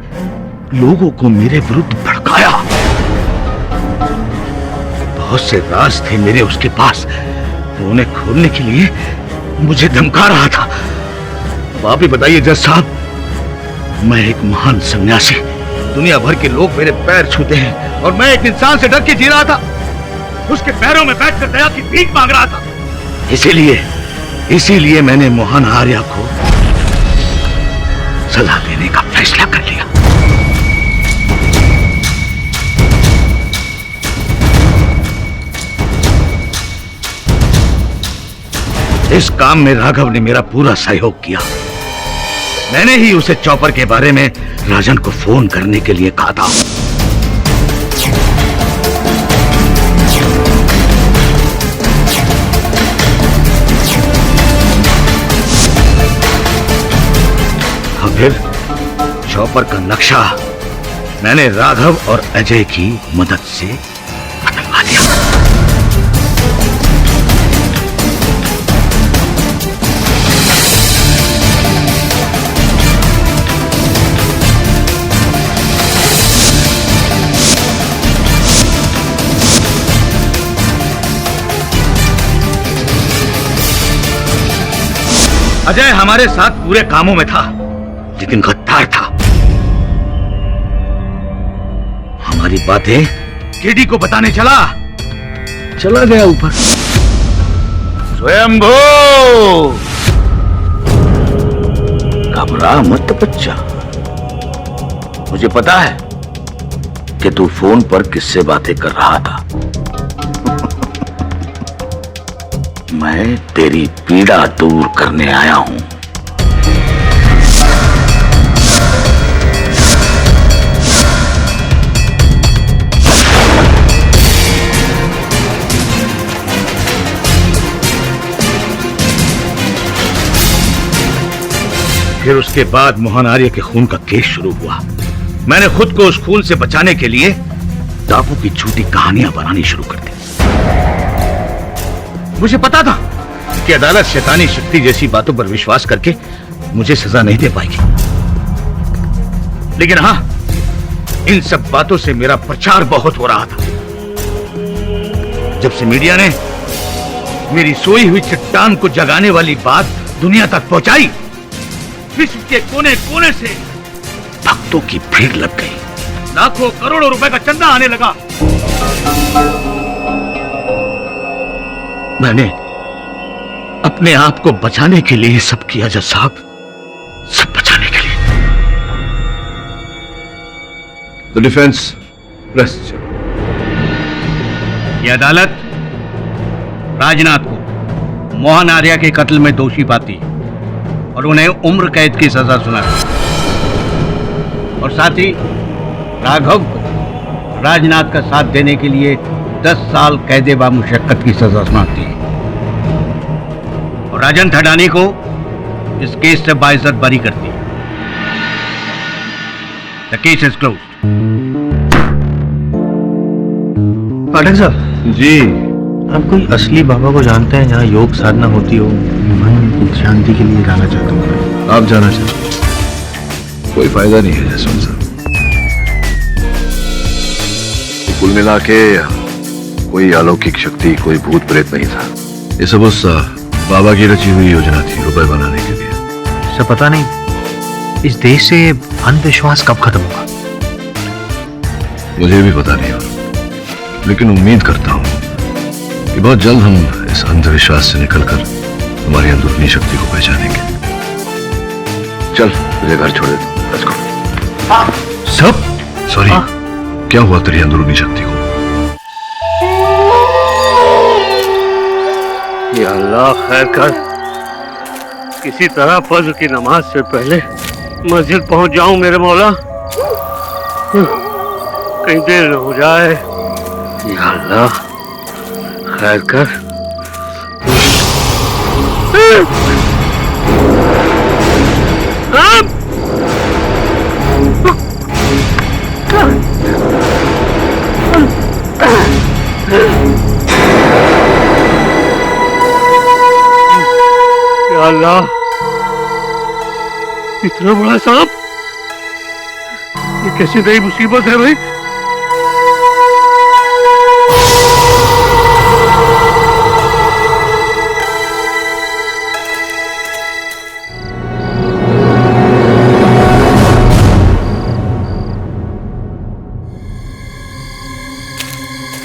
लोगों को मेरे विरुद्ध भड़काया। बहुत से राज थे मेरे उसके पास, उन्हें खोलने के लिए मुझे धमका रहा था। अब आप ही बताइए जज साहब, मैं एक महान सन्यासी, दुनिया भर के लोग मेरे पैर छूते हैं, और मैं एक इंसान से डर के जी रहा था, उसके पैरों में बैठकर दया की भीख मांग रहा था। इसीलिए मैंने मोहन आर्या को सजा देने का फैसला कर लिया। इस काम में राघव ने मेरा पूरा सहयोग किया। मैंने ही उसे चॉपर के बारे में राजन को फोन करने के लिए कहा था। और फिर चॉपर का नक्शा मैंने राघव और अजय की मदद से बदलवा दिया। अजय हमारे साथ पूरे कामों में था, लेकिन गद्दार था। हमारी बातें केडी को बताने चला गया ऊपर। स्वयंभू, घबरा मत बच्चा, मुझे पता है कि तू फोन पर किससे बातें कर रहा था। मैं तेरी पीड़ा दूर करने आया हूं। फिर उसके बाद मोहन आर्य के खून का केस शुरू हुआ। मैंने खुद को उस खून से बचाने के लिए टापू की झूठी कहानियां बनानी शुरू कर दी। मुझे पता था कि अदालत शैतानी शक्ति जैसी बातों पर विश्वास करके मुझे सजा नहीं दे पाएगी, लेकिन हां, इन सब बातों से मेरा प्रचार बहुत हो रहा था। जब से मीडिया ने मेरी सोई हुई चट्टान को जगाने वाली बात दुनिया तक पहुंचाई, विश्व के कोने कोने से भक्तों की भीड़ लग गई। लाखों करोड़ों रुपए का चंदा आने लगा। मैंने अपने आप को बचाने के लिए सब किया जज साहब, सब बचाने के लिए। The defence, rest. ये अदालत राजनाथ को मोहन आर्या के कत्ल में दोषी पाती है और उन्हें उम्र कैद की सजा सुनाती है और साथ ही राघव को राजनाथ का साथ देने के लिए 10 साल कैदे बा मुशक्कत की सजा सुनाती है और राजन थडानी को इस केस से बाइज्जत बरी करती है। The case is closed. Pathak साहब जी। आप कोई असली बाबा को जानते हैं जहाँ योग साधना होती हो? मन शांति के लिए जाना चाहता हूँ। आप जाना चाहते? कोई फायदा नहीं है जसवंत साहब। कुल मिला के कोई अलौकिक शक्ति, कोई भूत प्रेत नहीं था। ये सब उस बाबा की रची हुई योजना थी रुपए बनाने के लिए। सब पता नहीं इस देश से अंधविश्वास कब खत्म होगा? मुझे भी पता नहीं, लेकिन उम्मीद करता हूँ कि बहुत जल्द हम इस अंधविश्वास से निकलकर हमारी अंदरूनी शक्ति को पहचानेंगे। चल मुझे घर छोड़ दे। Let's go. सब सॉरी, क्या हुआ तेरी अंदरूनी शक्ति को? या अल्लाह खैर कर, किसी तरह फज्र की नमाज से पहले मस्जिद पहुंच जाऊं मेरे मौला, कहीं देर न हो जाए। या अल्लाह खैर कर। या अल्लाह, इतना बड़ा सांप, ये कैसी नई मुसीबत है भाई?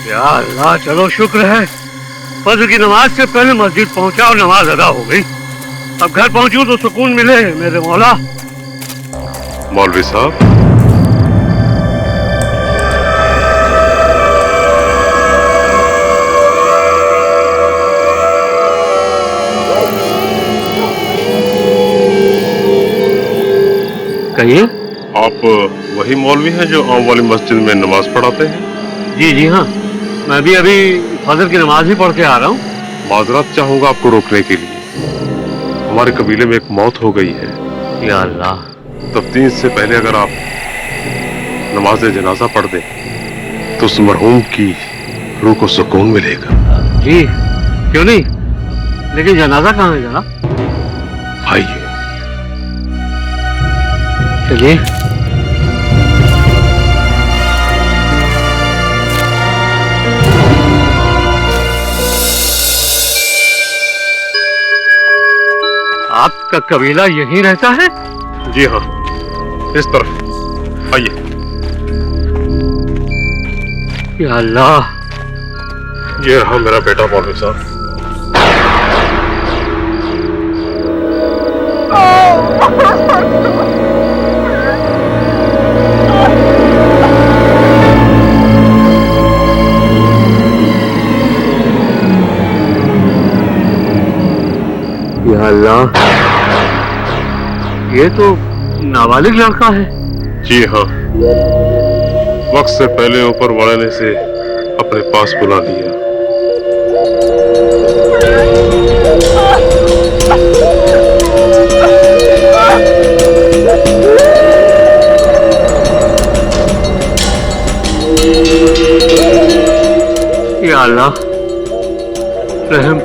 या अल्लाह, चलो शुक्र है फज्र की नमाज से पहले मस्जिद पहुंचा और नमाज अदा हो गई। अब घर पहुंचूं तो सुकून मिले मेरे मौला। मौलवी साहब, कहिए। आप वही मौलवी हैं जो आम वाली मस्जिद में नमाज पढ़ाते हैं? जी जी हाँ, मैं भी अभी फजर की नमाज ही पढ़ के आ रहा हूँ। माजरत चाहूंगा आपको रोकने के लिए। हमारे कबीले में एक मौत हो गई है। या अल्लाह। तफ्तीश से पहले अगर आप नमाज जनाजा पढ़ दें तो उस मरहूम की रूह को सुकून मिलेगा। जी क्यों नहीं, लेकिन जनाजा कहाँ है जनाब? आइए। चलिए। आपका कबीला यहीं रहता है? जी हाँ, इस तरफ आइए। या अल्लाह। ये रहा मेरा बेटा मौलवी साहब। या अल्लाह, ये तो नाबालिग लड़का है। जी हाँ, वक्त से पहले ऊपर वाले ने से अपने पास बुला लिया। या अल्लाह रहम।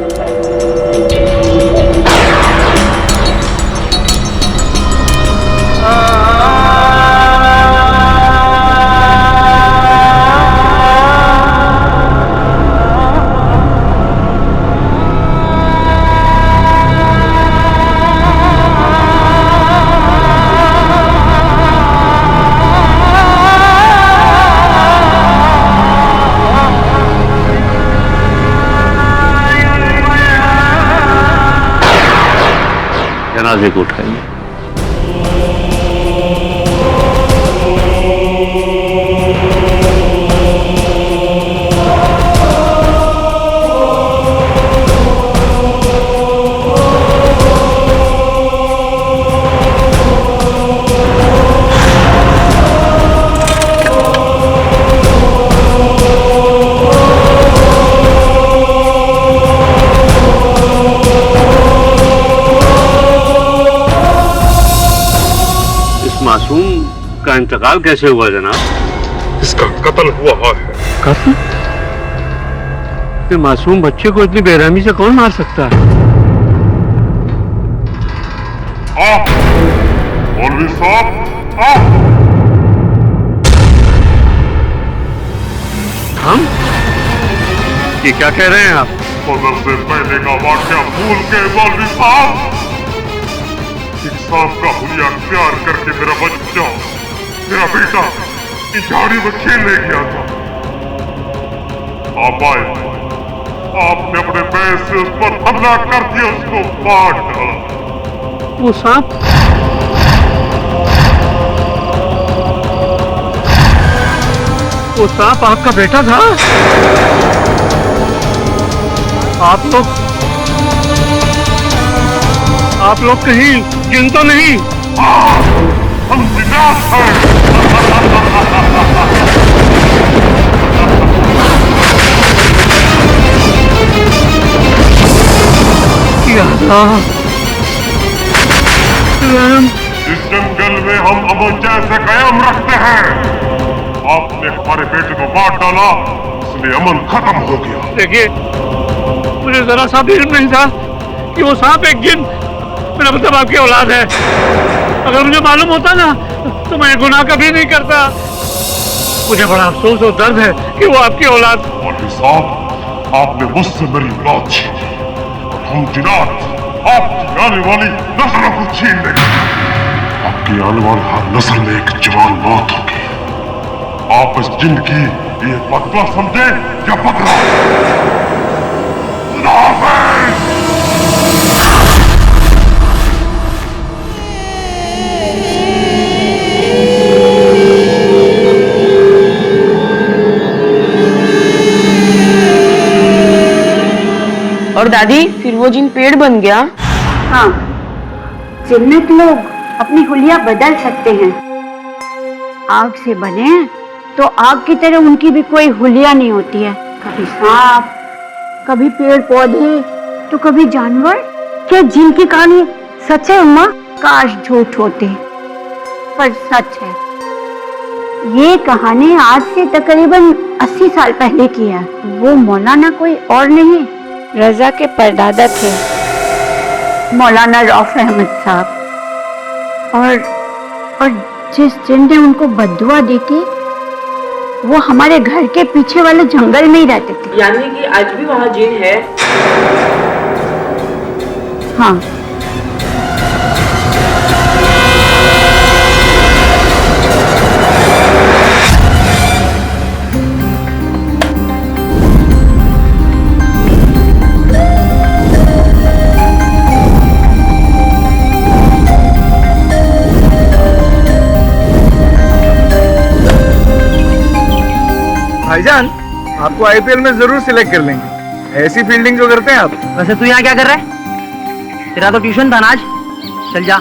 जनाजे को उठाइए। इसका इंतकाल कैसे हुआ जनाब? इसका कत्ल हुआ है। कत्ल? मासूम बच्चे को इतनी बेरहमी से कौन मार सकता है? आप मौलवी साहब, आप हम? ये क्या कह रहे हैं आप? बदर से पहले का वाक्या भूल के मौलवी साहब, एक सांप का हुलिया प्यार करके मेरा बच्चा, मेरा बेटा इस झाड़ी में खेलने गया था। आप आए, आपने अपने पैर से उस पर हमला कर दिया, उसको मार डाला। वो सांप? वो सांप आपका बेटा था? आप लोग कहीं जिन तो नहीं? हम जिन्नात हैं। इस जंगल में हम अमन जैसे कयाम रखते हैं। आपने हमारे बेटे को मार डाला, इसलिए अमन खत्म हो गया। देखिए, मुझे जरा सा भी इल्म नहीं था कि वो सांप एक जिन, मेरा मतलब आपकी औलाद है। अगर मुझे मालूम होता ना तो मैं गुनाह कभी नहीं करता। मुझे बड़ा अफसोस और दर्द है कि वो आपकी औलाद। मौलवी साहब, आपने मुझसे मेरी औलाद छीनी और हम जिन्नात आपकी आने वाली नस्लों को छीन लेंगे। आपकी आने वाली हर नस्ल में एक जवान मौत होगी। आप इस जिन की ये बदला समझे या बदला? और दादी, फिर वो जिन पेड़ बन गया? हाँ, जिन्नत लोग अपनी हुलिया बदल सकते हैं। आग से बने हैं तो आग की तरह उनकी भी कोई हुलिया नहीं होती है। कभी सांप, कभी पेड़ पौधे, तो कभी जानवर। क्या जिन की कहानी सच है उम्मा? काश झूठ होते, पर सच है। ये कहानी आज से तकरीबन 80 साल पहले की है। वो मौलाना कोई और नहीं, रजा के परदादा थे, मौलाना रऊफ अहमद साहब। और जिस जिन ने उनको बद्दुआ दी थी, वो हमारे घर के पीछे वाले जंगल में ही रहते थे। यानी कि आज भी वहाँ जिन है? हाँ। भाईजान, आपको आईपीएल में जरूर सिलेक्ट कर लेंगे। ऐसी फील्डिंग जो करते हैं आप। वैसे तू यहाँ क्या कर रहा है? तेरा तो ट्यूशन था ना आज। चल जा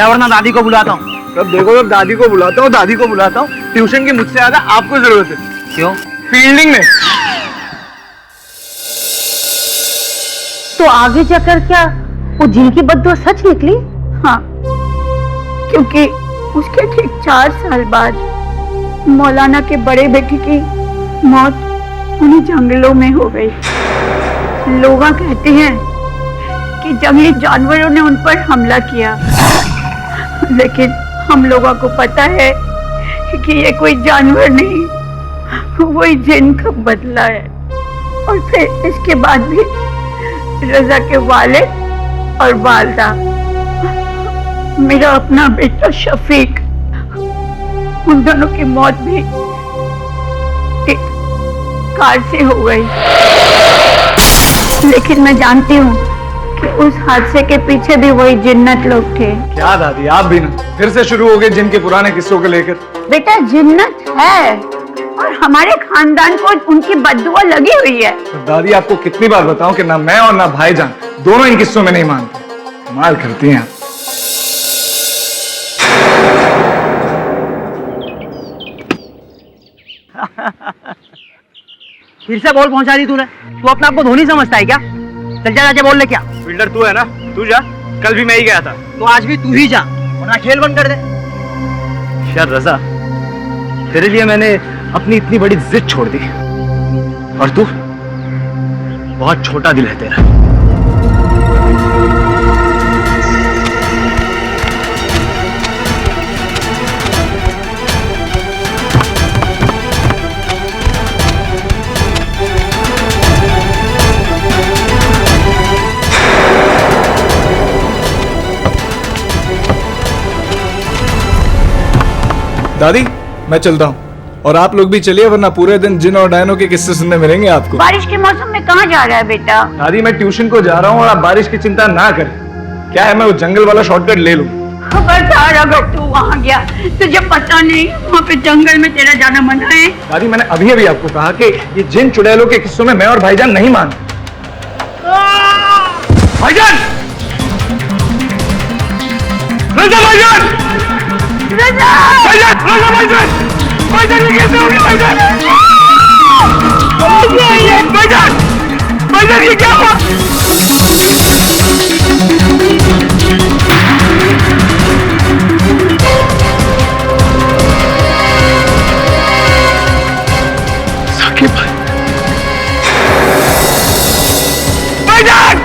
वरना दादी को बुलाता हूँ। तब देखो, जब दादी को बुलाता हूँ, दादी को बुलाता हूँ। ट्यूशन की मुझसे ज्यादा आपको जरूरत है। क्यों? फील्डिंग में। तो आगे जाकर क्या वो जिन की बद्दुआ सच निकली? हाँ, क्योंकि उसके ठीक 4 साल बाद मौलाना के बड़े बेटे की मौत उन्हीं जंगलों में हो गई। लोग कहते हैं कि जंगली जानवरों ने उन पर हमला किया, लेकिन हम लोगों को पता है कि ये कोई जानवर नहीं, वही जिन का बदला है। और फिर इसके बाद भी रजा के वालिद और वालदा, मेरा अपना बेटा शफीक, उन दोनों की मौत भी एक कार से हो गई। लेकिन मैं जानती हूँ कि उस हादसे के पीछे भी वही जिन्नत लोग थे। क्या दादी, आप भी ना फिर से शुरू हो गए जिन के पुराने किस्सों को लेकर। बेटा, जिन्नत है और हमारे खानदान को उनकी बद्दुआ लगी हुई है। तो दादी, आपको कितनी बार बताऊं कि ना मैं और ना भाईजान दोनों इन किस्सों में नहीं मानते। कमाल करती हैं आप। फिर से बॉल पहुंचा दी तूने। तू अपने आप को धोनी समझता है क्या? चल जा, जाके बॉल लेके आ। फील्डर तू है ना, तू जा। कल भी मैं ही गया था। तो आज भी तू ही जा, वरना खेल बंद कर दे। यार रजा, तेरे लिए मैंने अपनी इतनी बड़ी जिद छोड़ दी, और तू बहुत छोटा दिल है तेरा। दादी मैं चलता हूँ, और आप लोग भी चलिए, वरना पूरे दिन जिन और डायनों के किस्से सुनने मिलेंगे आपको। बारिश के मौसम में कहाँ जा रहा है बेटा? दादी मैं ट्यूशन को जा रहा हूँ, और आप बारिश की चिंता ना करें। क्या है, मैं वो जंगल वाला शॉर्टकट ले लूँ। खबरदार अगर तू वहाँ गया, तुझे पता नहीं वहाँ पे जंगल में तेरा जाना मना है। दादी मैंने अभी अभी आपको कहा कि ये जिन चुड़ैलों के किस्सों में मैं और भाईजान नहीं मान। भाईजान! रजा भाईजान! रजा! भाईजान! रजा भाईजान! भाईजान ये कैसे हो गया भाईजान? भाईजान! भाईजान ये क्या हुआ? साकिब भाई! भाईजान!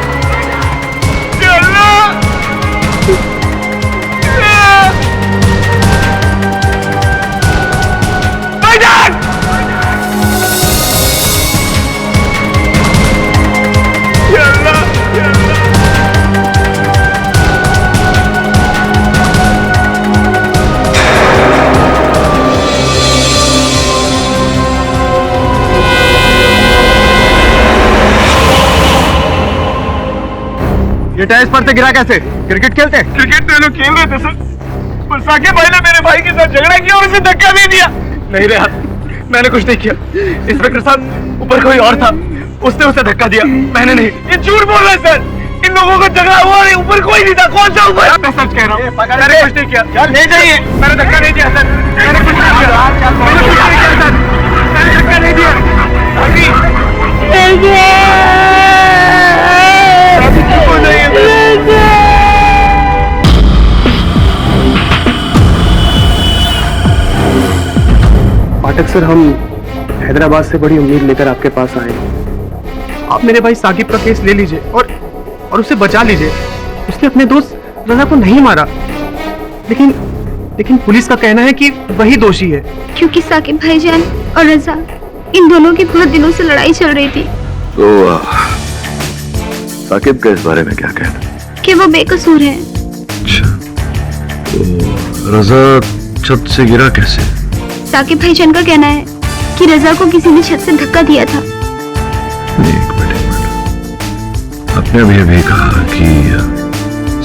ये टाइल्स पर से गिरा कैसे? क्रिकेट खेलते हैं? क्रिकेट तो लोग खेल रहे थे सर, पर साकिब भाई ने मेरे भाई के साथ झगड़ा किया और उसे धक्का भी दिया। नहीं रे, मैंने कुछ नहीं किया। इंस्पेक्टर साहब, ऊपर कोई और था, उसने उसे धक्का दिया, मैंने नहीं। ये झूठ बोल रहा है सर, इन लोगों को झगड़ा हुआ और ऊपर कोई नहीं था। कौन सा ऊपर? मैं सच कह रहा हूँ, मैंने कुछ नहीं किया। ले जाइए, मैंने धक्का नहीं दिया सर, मैंने कुछ नहीं किया, मैंने कुछ नहीं किया सर, मैंने धक्का नहीं दिया। पाठक सर, हम हैदराबाद से बड़ी उम्मीद लेकर आपके पास आए। आप मेरे भाई साकिब का केस ले लीजिए और उसे बचा लीजिए। उसने अपने दोस्त रजा को नहीं मारा, लेकिन पुलिस का कहना है कि वही दोषी है। क्योंकि साकिब भाईजान और रजा, इन दोनों की बहुत दिनों से लड़ाई चल रही थी। तो साकिब का इस बारे में क्या कहना? कि वो बेकसूर है। अच्छा, तो रजा छत से गिरा कैसे? साकिब भाईजान का कहना है कि रजा को किसी ने छत से धक्का दिया था। एक मिनट। आपने अभी कहा कि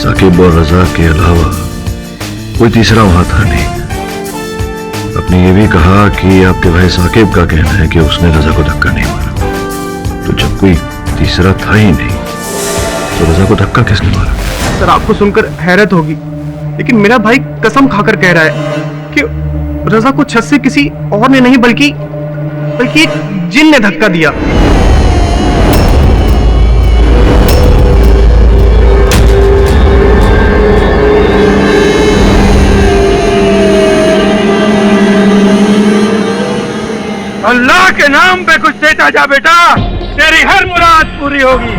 साकिब और रजा के अलावा कोई तीसरा वहां था नहीं। आपने ये भी कहा कि आपके भाई साकिब का कहना है कि उसने रजा को धक्का नहीं मारा। तो जब कोई तीसरा था ही नहीं, तो रजा को धक्का किसने मारा? सर, आपको सुनकर हैरत होगी, लेकिन मेरा भाई कसम खाकर कह रहा है कि रजा को छत से किसी और ने नहीं बल्कि एक जिन ने धक्का दिया। अल्लाह के नाम पे कुछ देता जा बेटा, तेरी हर मुराद पूरी होगी।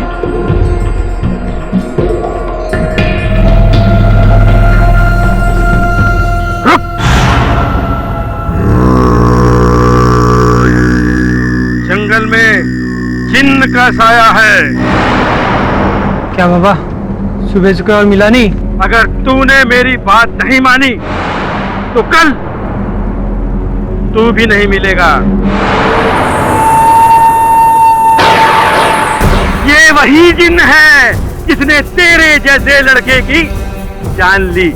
जंगल में जिन्न का साया है। क्या बाबा, सुबह से कोई और मिला नहीं? अगर तूने मेरी बात नहीं मानी तो कल तू भी नहीं मिलेगा। ये वही जिन्न है जिसने तेरे जैसे लड़के की जान ली।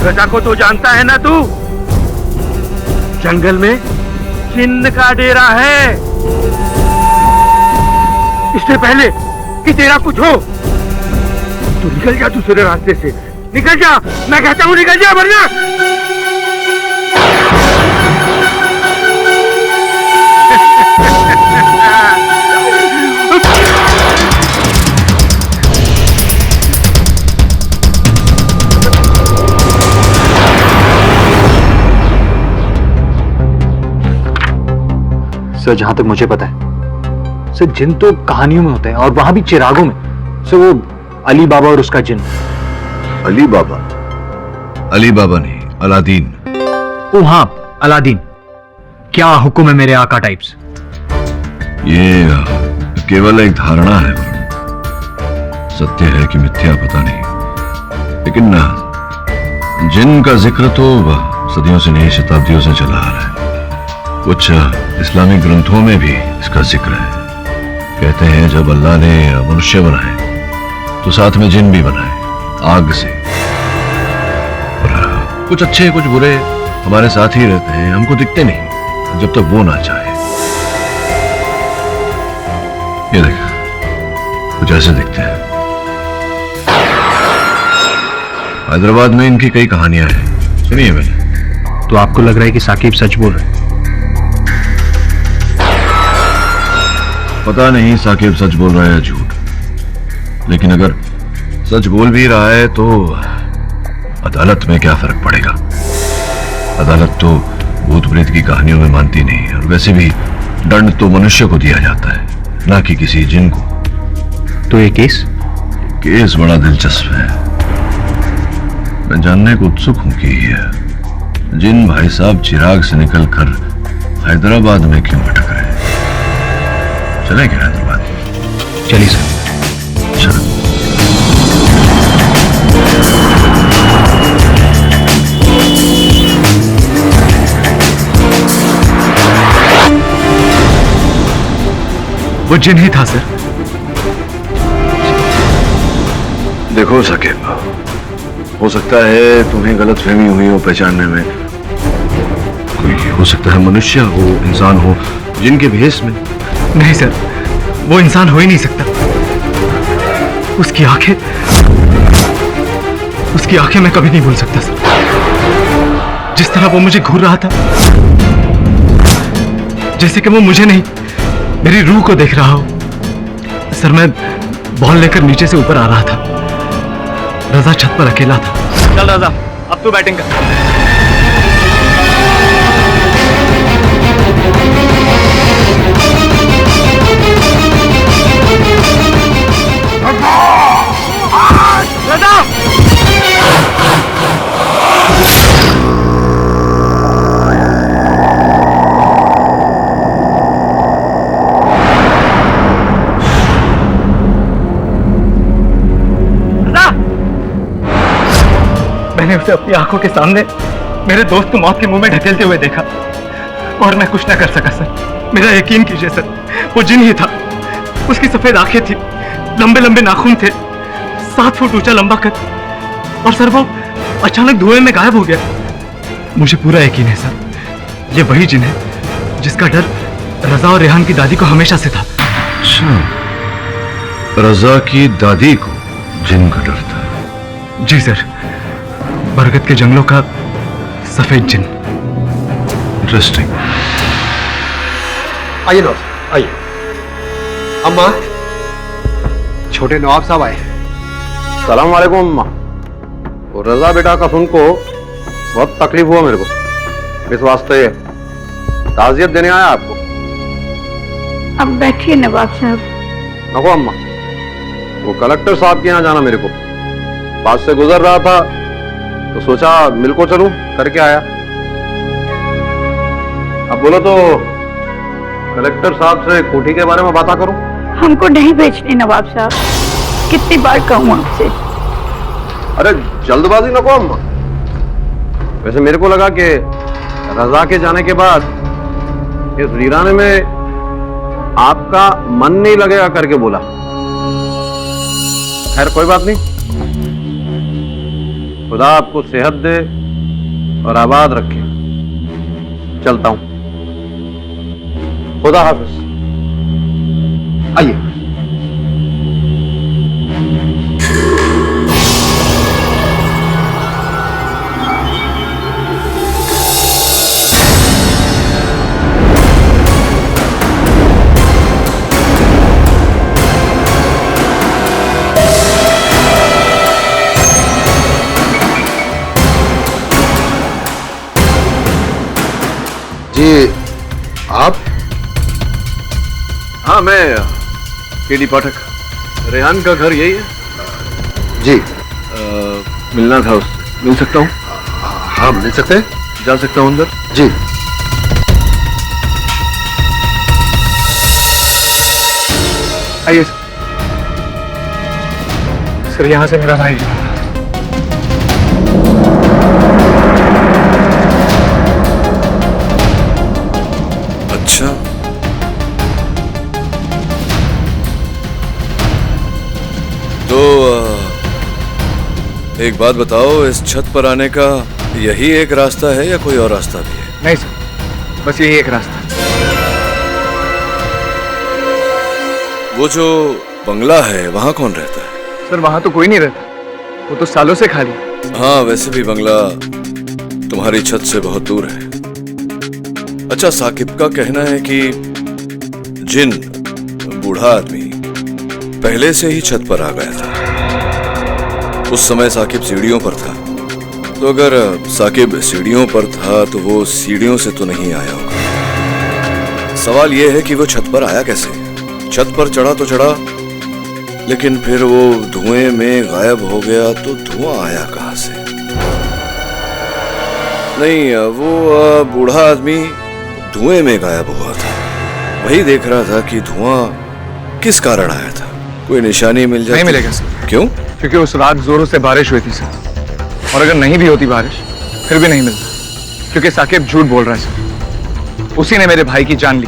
रजा को तो जानता है ना तू? जंगल में जिन्न का डेरा है। इससे पहले कि तेरा कुछ हो, तू निकल जा दूसरे रास्ते से। निकल जा, मैं कहता हूँ निकल जा, वरना सर, जहां तक मुझे पता है सर, जिन तो कहानियों में होते हैं और वहां भी चिरागों में। सर वो अली बाबा और उसका जिन। अली बाबा? अली बाबा नहीं, अलादीन। ओ हाँ, अलादीन। क्या हुक्म है मेरे आका टाइप्स? ये केवल एक धारणा है, सत्य है कि मिथ्या पता नहीं, लेकिन जिन का जिक्र तो सदियों से नहीं, शताब्दियों से चला आ रहा है। कुछ इस्लामिक ग्रंथों में भी इसका जिक्र है। कहते हैं जब अल्लाह ने मनुष्य बनाए तो साथ में जिन भी बनाए, आग से। और कुछ अच्छे कुछ बुरे हमारे साथ ही रहते हैं, हमको दिखते नहीं जब तक वो ना चाहे। ये देख, कुछ ऐसे दिखते हैं। हैदराबाद में इनकी कई कहानियां हैं, सुनी है मैंने। तो आपको लग रहा है कि साकिब सच बोल रहे हैं? पता नहीं साकिब सच बोल रहा है या झूठ, लेकिन अगर सच बोल भी रहा है तो अदालत में क्या फर्क पड़ेगा? अदालत तो भूत प्रेत की कहानियों में मानती नहीं, और वैसे भी दंड तो मनुष्य को दिया जाता है, ना कि किसी जिन को। तो ये केस बड़ा दिलचस्प है। मैं जानने को उत्सुक हूं कि जिन भाई साहब चिराग से निकलकर हैदराबाद में क्यों भटक रहे हैं। चले क्या हैदराबाद? चलिए सर। चलो। वो जिन ही था सर। देखो साकिब, हो सकता है तुम्हें गलतफहमी हुई हो पहचानने में। कोई हो सकता है मनुष्य हो, इंसान हो, जिनके भेष में। नहीं सर, वो इंसान हो ही नहीं सकता। उसकी आंखें मैं कभी नहीं भूल सकता सर। जिस तरह वो मुझे घूर रहा था, जैसे कि वो मुझे नहीं, मेरी रूह को देख रहा हो। सर मैं बॉल लेकर नीचे से ऊपर आ रहा था। रजा छत पर अकेला था। चल रजा, अब तू बैटिंग कर। रजा! मैंने उसे अपनी आंखों के सामने मेरे दोस्त को मौत के मुंह में ढकेलते हुए देखा, और मैं कुछ ना कर सका सर। मेरा यकीन कीजिए सर, वो जिन ही था। उसकी सफेद आंखें थी, लंबे लंबे नाखून थे, 7 फुट ऊंचा लंबा कद, और सर वो अचानक धुएं में गायब हो गया। मुझे पूरा यकीन है सर, ये वही जिन है जिसका डर रजा और रेहान की दादी को हमेशा से था। अच्छा, रजा की दादी को जिन का डर था? जी सर, बरगद के जंगलों का सफेद जिन। इंटरेस्टिंग। आइए नवाब, आइए। अम्मा, छोटे नवाब साहब आए। सलाम वालेकुम अम्मा। वो रजा बेटा का सुन को बहुत तकलीफ हुआ मेरे को, इस वास्ते ताजियत देने आया आपको। अब बैठिए नवाब साहब। नको अम्मा, वो कलेक्टर साहब के यहाँ जाना मेरे को। पास से गुजर रहा था तो सोचा मिल को चलूं, करके आया। अब बोलो तो कलेक्टर साहब से कोठी के बारे में बात करूं? हमको नहीं भेजने नवाब साहब, कितनी बार कहूं आपसे। अरे जल्दबाजी नको अम्मा। वैसे मेरे को लगा कि रजा के जाने के बाद इस वीराने में आपका मन नहीं लगेगा करके बोला। खैर कोई बात नहीं, खुदा आपको सेहत दे और आबाद रखे। चलता हूं, खुदा हाफिज। आइए। जी आप? हाँ, मैं केडी पाठक। रेहान का घर यही है? जी। मिलना था उससे, मिल सकता हूँ? हाँ, मिल सकते हैं। जा सकता हूँ अंदर? जी। आइए सर, यहाँ से मेरा भाई। अच्छा, तो एक बात बताओ, इस छत पर आने का यही एक रास्ता है या कोई और रास्ता भी है? नहीं सर, बस यही एक रास्ता। वो जो बंगला है वहाँ कौन रहता है? सर वहाँ तो कोई नहीं रहता, वो तो सालों से खाली है। हाँ, वैसे भी बंगला तुम्हारी छत से बहुत दूर है। अच्छा, साकिब का कहना है कि जिन बूढ़ा आदमी पहले से ही छत पर आ गया था। उस समय साकिब सीढ़ियों पर था, तो अगर साकिब सीढ़ियों पर था तो वो सीढ़ियों से तो नहीं आया होगा। सवाल यह है कि वो छत पर आया कैसे? छत पर चढ़ा तो चढ़ा, लेकिन फिर वो धुएं में गायब हो गया, तो धुआं आया कहां से? नहीं, वो बूढ़ा आदमी धुएं में गायब हुआ था। वही देख रहा था कि धुआं किस कारण आया था। कोई निशानी मिल जाए? नहीं मिलेगा सर। क्यों? क्योंकि उस रात जोरों से बारिश हुई थी सर, और अगर नहीं भी होती बारिश फिर भी नहीं मिलता, क्योंकि साकिब झूठ बोल रहा है सर। उसी ने मेरे भाई की जान ली,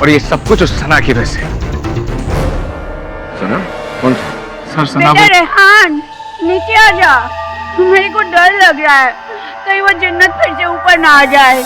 और ये सब कुछ उस सना की वजह से। सना? कौन सर? सना बेटा रेहान, नीचे आ जा, मेरे को डर लग रहा है, कहीं वो जन्नत फिर से ऊपर ना आ जाए।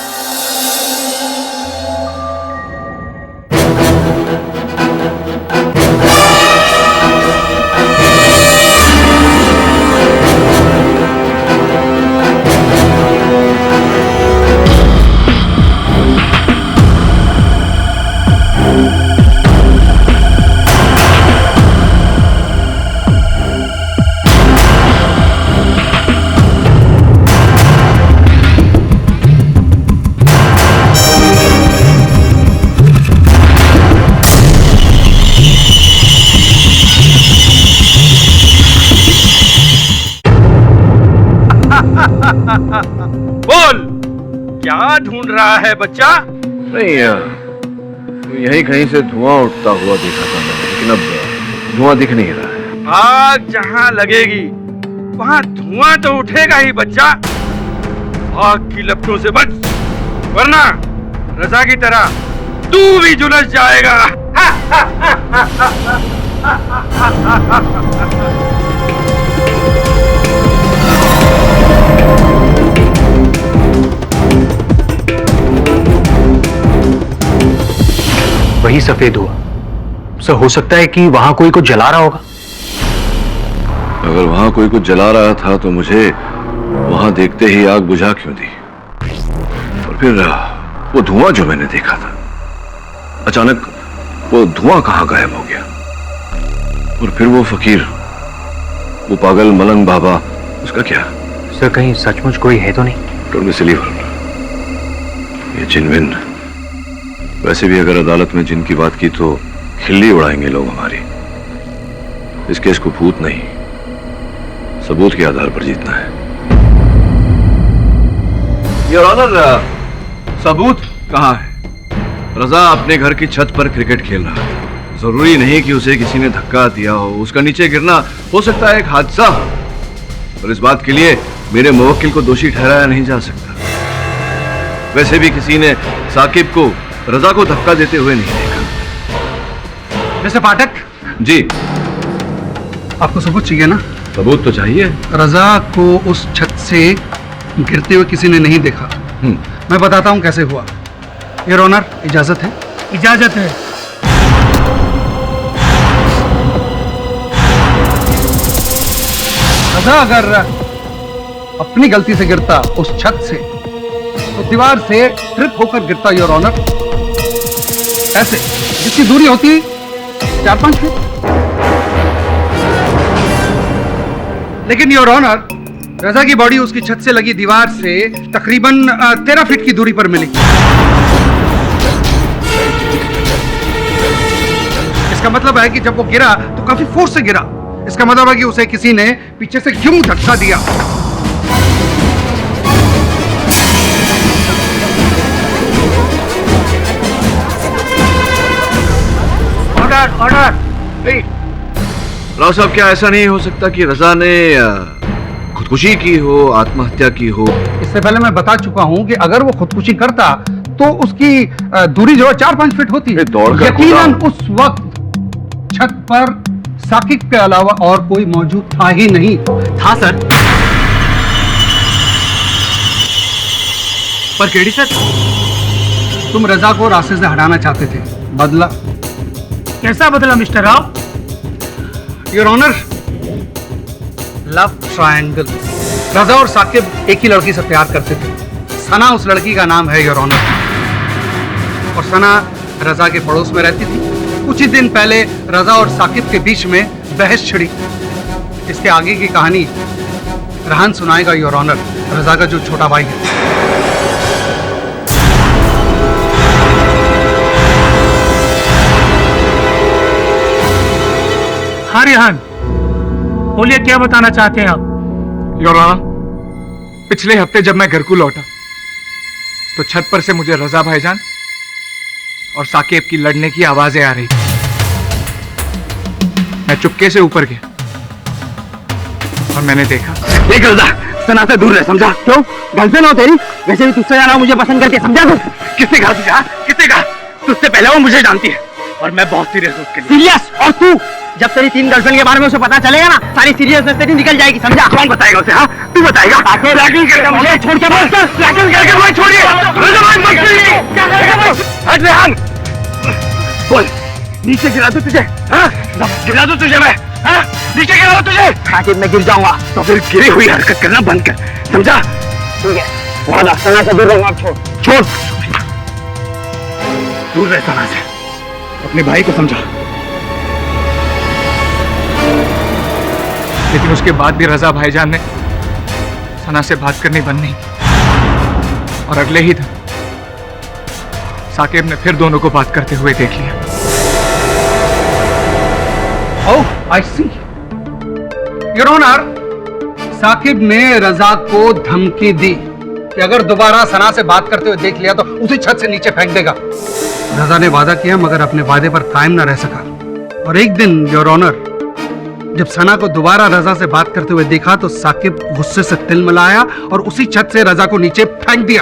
बोल, क्या ढूंढ रहा है बच्चा? नहीं, यहीं कहीं से धुआं उठता हुआ देखा था मैंने, लेकिन अब धुआं दिख नहीं रहा है। आग जहां लगेगी वहां धुआं तो उठेगा ही बच्चा। आग की लपटों से बच, वरना रजा की तरह तू भी झुलस जाएगा। वही सफेद हुआ सर, हो सकता है कि वहां कोई कुछ जला रहा होगा। अगर वहां कोई कुछ जला रहा था तो मुझे वहां देखते ही आग बुझा क्यों दी? और फिर वो धुआं जो मैंने देखा था, अचानक वो धुआं कहां गायब हो गया? और फिर वो फकीर, वो पागल मलंग बाबा, उसका क्या? सर कहीं सचमुच कोई है तो नहीं? डोंट बी सिली, ये जिन-विन। वैसे भी अगर अदालत में जिन की बात की तो खिल्ली उड़ाएंगे लोग हमारी। इस केस को भूत नहीं, सबूत के आधार पर जीतना है। योर ऑनर, सबूत कहां है? रजा अपने घर की छत पर क्रिकेट खेल रहा है। जरूरी नहीं कि उसे किसी ने धक्का दिया हो, उसका नीचे गिरना हो सकता है एक हादसा, और इस बात के लिए मेरे मुवक्किल को दोषी ठहराया नहीं जा सकता। वैसे भी किसी ने साकिब को रजा को धक्का देते हुए नहीं देखा। मिस्टर पाठक जी, आपको सबूत चाहिए ना? सबूत तो चाहिए। रजा को उस छत से गिरते हुए किसी ने नहीं देखा। मैं बताता हूं कैसे हुआ। योर ऑनर, इजाजत है? इजाजत है। रजा अगर अपनी गलती से गिरता उस छत से, तो दीवार से ट्रिप होकर गिरता योर ऑनर, ऐसे जिसकी दूरी होती 4-5 फीट। लेकिन योर ऑनर, रजा की बॉडी उसकी छत से लगी दीवार से तकरीबन 13 फीट की दूरी पर मिली। इसका मतलब है कि जब वो गिरा तो काफी फोर्स से गिरा। इसका मतलब है कि उसे किसी ने पीछे से क्यों धक्का दिया। Order order. राव साहब, क्या ऐसा नहीं हो सकता कि रजा ने खुदकुशी की हो, आत्महत्या की हो? इससे पहले मैं बता चुका हूं कि अगर वो खुदकुशी करता तो उसकी दूरी जो है 4-5 फीट होती है। यकीनन उस वक्त छत पर साकिब के अलावा और कोई मौजूद था ही नहीं। था सर। पर केडी सर, तुम रजा को रास्ते से हटाना चाहते थे, बदला कैसा बदला mister Rao? Your honour, love triangle. Raza और साकिब एक ही लड़की से प्यार करते थे। सना उस लड़की का नाम है, योर ऑनर। और सना रजा के पड़ोस में रहती थी। कुछ ही दिन पहले रजा और साकिब के बीच में बहस छिड़ी। इसके आगे की कहानी रहन सुनाएगा योर ऑनर, रजा का जो छोटा भाई है। हाँ रिहान, बोलिए क्या बताना चाहते हैं आप? योर ऑनर, पिछले हफ्ते जब मैं घर को लौटा तो छत पर से मुझे रजा भाईजान और साकिब की लड़ने की आवाजें आ रही थी। मैं चुपके से ऊपर गया और मैंने देखा। देख रजा, सना से दूर रह, समझा? क्यों? गर्लफ्रेंड हो तेरी? वैसे भी तुझसे ज्यादा मुझे पसंद करती है, समझा तू? किसने कहा तुझे? किसने कहा? तुझसे पहले वो मुझे जानती है और मैं बहुत सीरियस हूँ उसके लिए। सीरियस? और तू? जब तेरी 3 गर्लफ्रेंड के बारे में उसे पता चलेगा ना, सारी सीरियसनेस तेरी निकल जाएगी, समझा? कौन बताएगा उसे? हाँ, तू बताएगा? रैगिंग करके मुझे छोड़ के बोल, रैगिंग करके मुझे छोड़िए। हट रेहान, बोल, नीचे गिरा दूं तुझे? हाँ, गिरा दूं तुझे मैं? हाँ, नीचे गिरा दूं तुझे? साकिब मैं गिर जाऊंगा। तो फिर गिरी हुई हरकत करना बंद कर, समझा? ठीक है, वादा, सना से दूर रहूंगा। छोड़ छोड़, दूर रह सना से। अपने भाई को समझा। लेकिन उसके बाद भी रजा भाईजान ने सना से बात करनी बंद नहीं की। और अगले ही दिन साकिब ने फिर दोनों को बात करते हुए देख लिया। ओह, आई सी। योर ऑनर, साकिब ने रजा को धमकी दी कि अगर दोबारा सना से बात करते हुए देख लिया तो उसी छत से नीचे फेंक देगा। रजा ने वादा किया मगर अपने वादे पर कायम न रह सका। और एक दिन योर ऑनर, जब सना को दोबारा रजा से बात करते हुए देखा तो साकिब गुस्से से तिलमिलाया और उसी छत से रजा को नीचे फेंक दिया।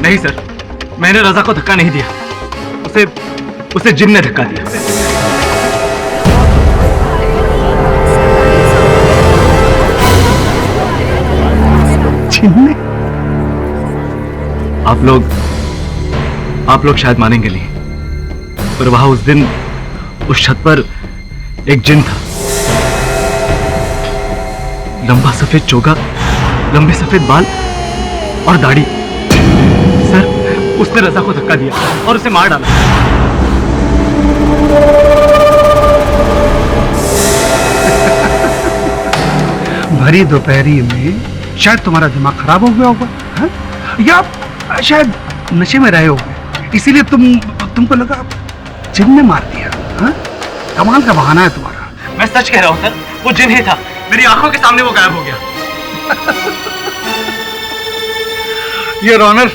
नहीं सर, मैंने रजा को धक्का नहीं दिया। उसे जिन ने धक्का दिया। जिन ने? आप लोग शायद मानेंगे नहीं, पर वहां उस दिन उस छत पर एक जिन था। लंबा सफेद चोगा, लंबे सफेद बाल और दाढ़ी। सर, उसने रजा को धक्का दिया और उसे मार डाला। भरी दोपहरी में शायद तुम्हारा दिमाग खराब हो गया होगा, हाँ? या शायद नशे में रहे होगे, इसीलिए तुमको लगा जिन ने मार दिया। हाँ? कमाल का बहाना है तुम्हारा। मैं सच कह रहा हूं सर, वो जिन ही था। मेरी आंखों के सामने वो गायब हो गया। योर ऑनर,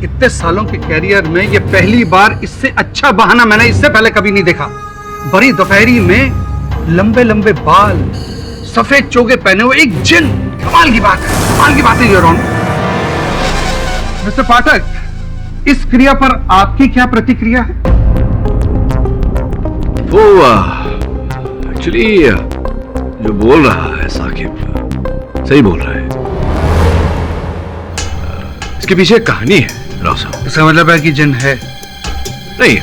इतने सालों के कैरियर में ये पहली बार इससे अच्छा बहाना मैंने इससे पहले कभी नहीं देखा। बड़ी दोपहरी में लंबे लंबे बाल, सफेद चोगे पहने हुए एक जिन। कमाल की बात है, कमाल की बात है योर ऑनर। मिस्टर पाठक, इस क्रिया पर आपकी क्या प्रतिक्रिया है? वो एक्चुअली जो बोल रहा है साकिब सही बोल रहा है। इसके पीछे एक कहानी है राव साहब। इसका मतलब है कि जिन है? नहीं,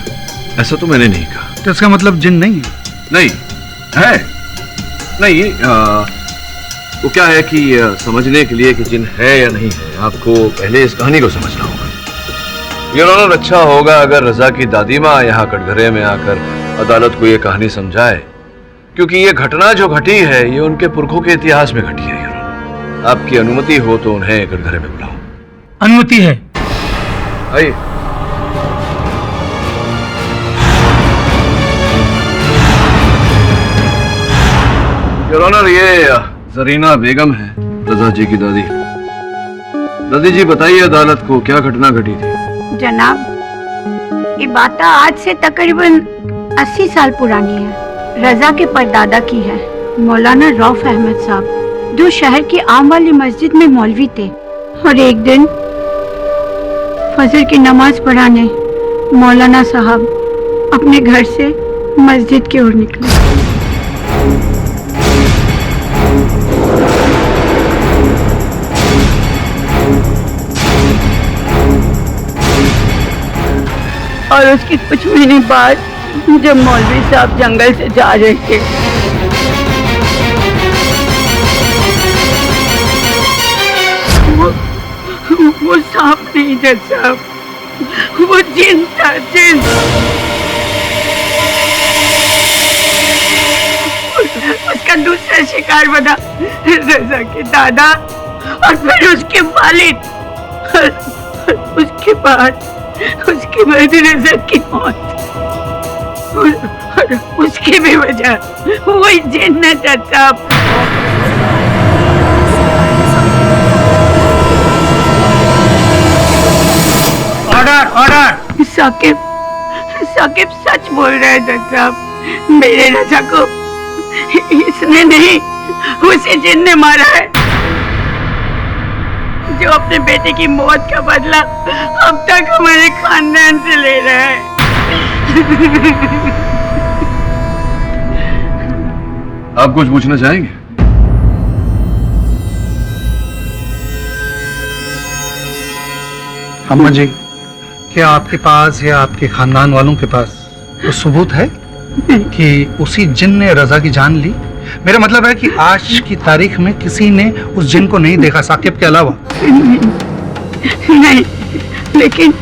ऐसा तो मैंने नहीं कहा। तो इसका मतलब जिन नहीं है? नहीं है, नहीं। वो क्या है कि समझने के लिए कि जिन है या नहीं है, आपको पहले इस कहानी को समझना होगा। योर ऑनर, अच्छा होगा अगर रजा की दादी माँ यहाँ कटघरे में आकर अदालत को ये कहानी समझाए, क्योंकि ये घटना जो घटी है ये उनके पुरखों के इतिहास में घटी है। योर ऑनर, आपकी अनुमति हो तो उन्हें कटघरे में बुलाओ। अनुमति है। आइए। योर ऑनर, ये जरीना बेगम है, रजा जी की दादी। दादी जी बताइए अदालत को क्या घटना घटी थी। जनाब, ये बात आज से तकरीबन 80 साल पुरानी है। रजा के परदादा की है, मौलाना रऊफ अहमद साहब, जो शहर की आम वाली मस्जिद में मौलवी थे। और एक दिन फजर की नमाज पढ़ाने मौलाना साहब अपने घर से मस्जिद की ओर निकले। और उसके कुछ महीने बाद जब मौलवी साहब जंगल से जा रहे थे, वो सांप नहीं था साहब, वो जिन था, जिन। उसका दूसरा शिकार बना रजा के दादा और फिर उसके वालिद। उसके बाद उसके बाद रजा की मौत। और उसकी भी वजह वही जिन था साहब। Order, order. साकिब, साकिब सच बोल रहे हैं जज साहब। मेरे रजा को इसने नहीं, उसे जिन ने मारा है, जो अपने बेटे की मौत का बदला अब तक हमारे खानदान से ले रहा है। आप कुछ पूछना चाहेंगे? अम्मा जी, क्या आपके पास या आपके खानदान वालों के पास तो सबूत है कि उसी जिन ने रजा की जान ली? मेरा मतलब है कि आज की तारीख में किसी ने उस जिन को नहीं देखा साकिब के अलावा। नहीं, लेकिन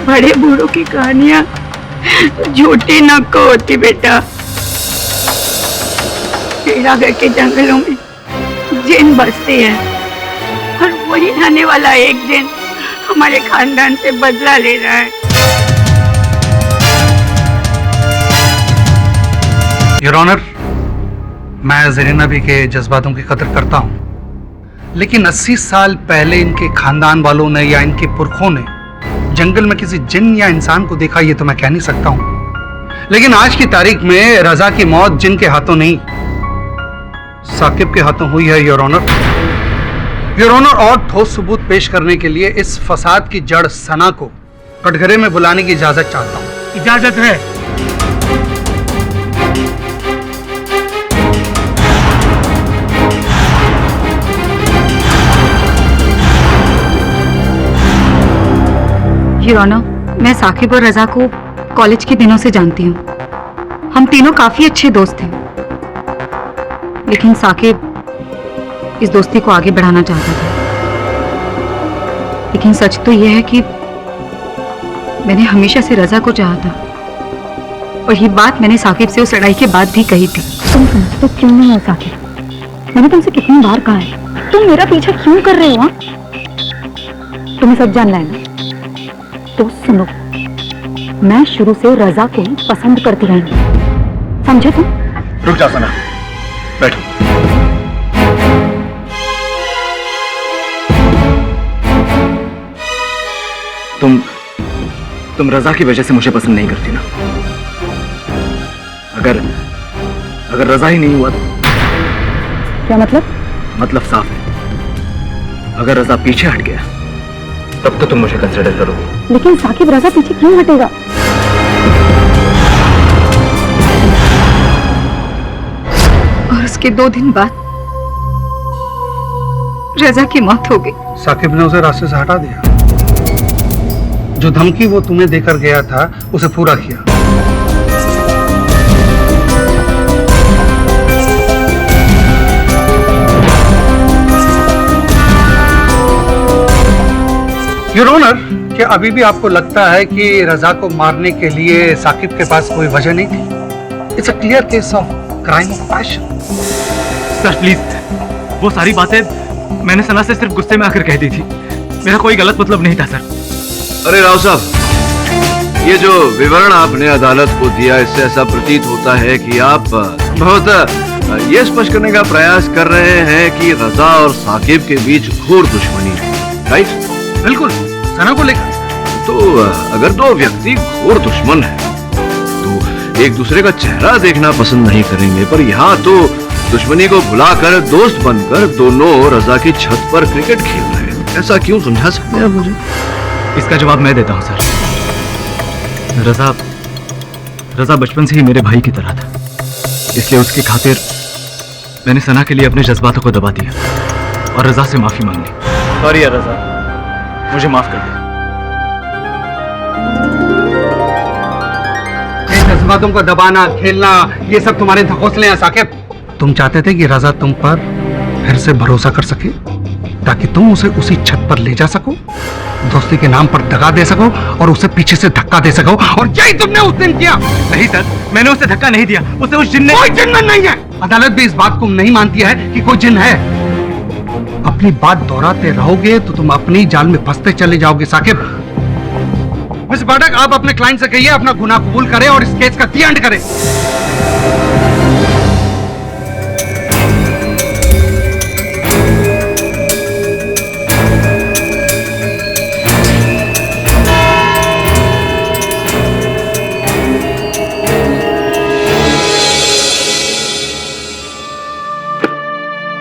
बड़े बूढ़ों की कहानियां झूठी न को होती बेटा। तेरागढ़ के जंगलों में जिन बसते हैं और वही रहने वाला एक जिन हमारे खानदान से बदला ले रहा है। योर ऑनर, मैं जरीना भी के जज्बातों की कदर करता हूं, लेकिन 80 साल पहले इनके खानदान वालों ने या इनके पुरखों ने जंगल में किसी जिन या इंसान को देखा, ये तो मैं कह नहीं सकता हूं। लेकिन आज की तारीख में रजा की मौत जिन के हाथों नहीं, साकिब के हाथों हुई है योर ऑनर। योर ऑनर, और ठोस सबूत पेश करने के लिए इस फसाद की जड़ सना को कटघरे में बुलाने की इजाजत चाहता हूं। इजाजत है। योर ऑनर, मैं साकिब और रजा को कॉलेज के दिनों से जानती हूँ। हम तीनों काफी अच्छे दोस्त थे, लेकिन साकिब इस दोस्ती को आगे बढ़ाना चाहता था। लेकिन सच तो यह है कि मैंने हमेशा से रजा को चाहा था, और ये बात मैंने साकिब से उस लड़ाई के बाद भी कही थी। तुम समझते क्यों नहीं हो साकिब? मैंने तुमसे कितनी बार कहा है, तुम मेरा पीछा क्यों कर रहे हो? तुम्हें सब जानना है ना? तो सुनो, मैं शुरू से रजा को ही पसंद करती रही, समझे तुम? रुक जा सना, बैठो। तुम रजा की वजह से मुझे पसंद नहीं करती ना? अगर रजा ही नहीं हुआ तो? क्या मतलब? मतलब साफ है, अगर रजा पीछे हट गया तब तो तुम मुझे कंसिडर करोगे। लेकिन साकिब, रजा पीछे क्यों हटेगा? और उसके 2 दिन बाद रजा की मौत हो गई। साकिब ने उसे रास्ते से हटा दिया। जो धमकी वो तुम्हें देकर गया था उसे पूरा किया। योर ऑनर, क्या अभी भी आपको लगता है कि रजा को मारने के लिए साकिब के पास कोई वजह नहीं थी? It's a clear case of crime of passion. Sir please, वो सारी बातें मैंने सना से सिर्फ गुस्से में आकर कह दी थी। मेरा कोई गलत मतलब नहीं था सर। अरे राव साहब, ये जो विवरण आपने अदालत को दिया, इससे ऐसा प्रतीत होता है कि आप बहुत ये स्पष्ट करने का प्रयास कर रहे हैं कि रजा और साकिब के बीच घोर दुश्मनी है, राइट? बिल्कुल, सना को लेकर। तो अगर दो व्यक्ति घोर दुश्मन हैं, तो एक दूसरे का चेहरा देखना पसंद नहीं करेंगे, पर यहाँ तो दुश्मनी को भुलाकर दोस्त बनकर दोनों रजा की छत पर क्रिकेट खेल रहे हैं। ऐसा क्यों, समझा सकते हैं मुझे? इसका जवाब मैं देता हूँ सर। रजा बचपन से ही मेरे भाई की तरह था, इसलिए उसकी खातिर मैंने सना के लिए अपने जज्बातों को दबा दिया और रजा से माफी मांग ली। सॉरी यार रजा, मुझे माफ कर दे। जज्बातों को दबाना, खेलना, ये सब तुम्हारे हौसले हैं साकिब। तुम चाहते थे कि रजा तुम पर फिर से भरोसा कर सके, ताकि तुम उसे उसी छत पर ले जा सको, दोस्ती के नाम पर दगा दे सको और उसे पीछे से धक्का दे सको, और यही तुमने उस दिन किया। नहीं सर, मैंने उसे धक्का नहीं दिया, उसे उस जिन ने... कोई जिन्न नहीं है। अदालत भी इस बात को नहीं मानती है कि कोई जिन्न है। अपनी बात दोहराते रहोगे तो तुम अपनी जाल में फंसते चले जाओगे साकिब। मिस पाठक, आप अपने क्लाइंट से कहिए अपना गुनाह कबूल करें और इस केस का दी एंड करें।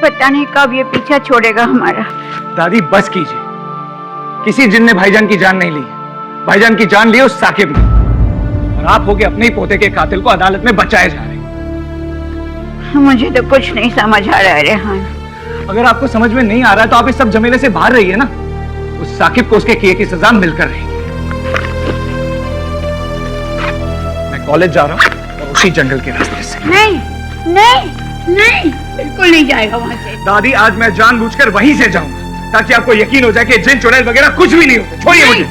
पता नहीं कब ये पीछा छोड़ेगा हमारा। दादी बस कीजिए, किसी जिन ने भाईजान की जान नहीं ली, भाईजान की जान ली उस साकिब ने, और आप होके अपने ही पोते के कातिल को अदालत में बचाए जा रहे। मुझे तो कुछ नहीं समझ आ रहा है रेहान। अगर आपको समझ में नहीं आ रहा है तो आप इस सब झमेले से बाहर रहिए ना, उस साकिब को उसके किए की सजा मिलकर रहेगी। मैं कॉलेज जा रहा हूँ और उसी जंगल के रास्ते से। नहीं नहीं नहीं, बिल्कुल नहीं जाएगा वहां से। दादी, आज मैं जानबूझकर वहीं से जाऊंगा ताकि आपको यकीन हो जाए कि जिन चुड़ैल वगैरह कुछ भी नहीं होते। छोड़िए मुझे।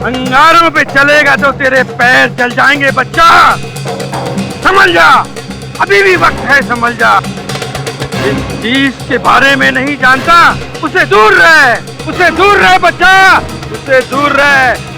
अंगारों पे चलेगा तो तेरे पैर जल जाएंगे बच्चा, समझ जा, अभी भी वक्त है, समझ जा। जिस चीज के बारे में नहीं जानता उसे दूर रहे, उसे दूर रहे बच्चा, उसे दूर रहे।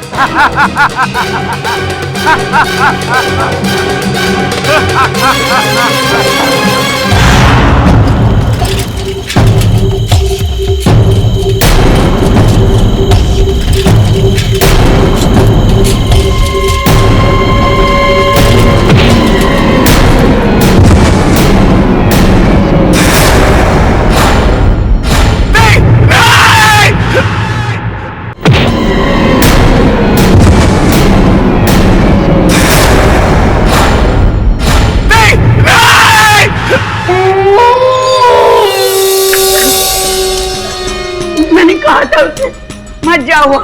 मैंने कहा था उसे मत जाओ,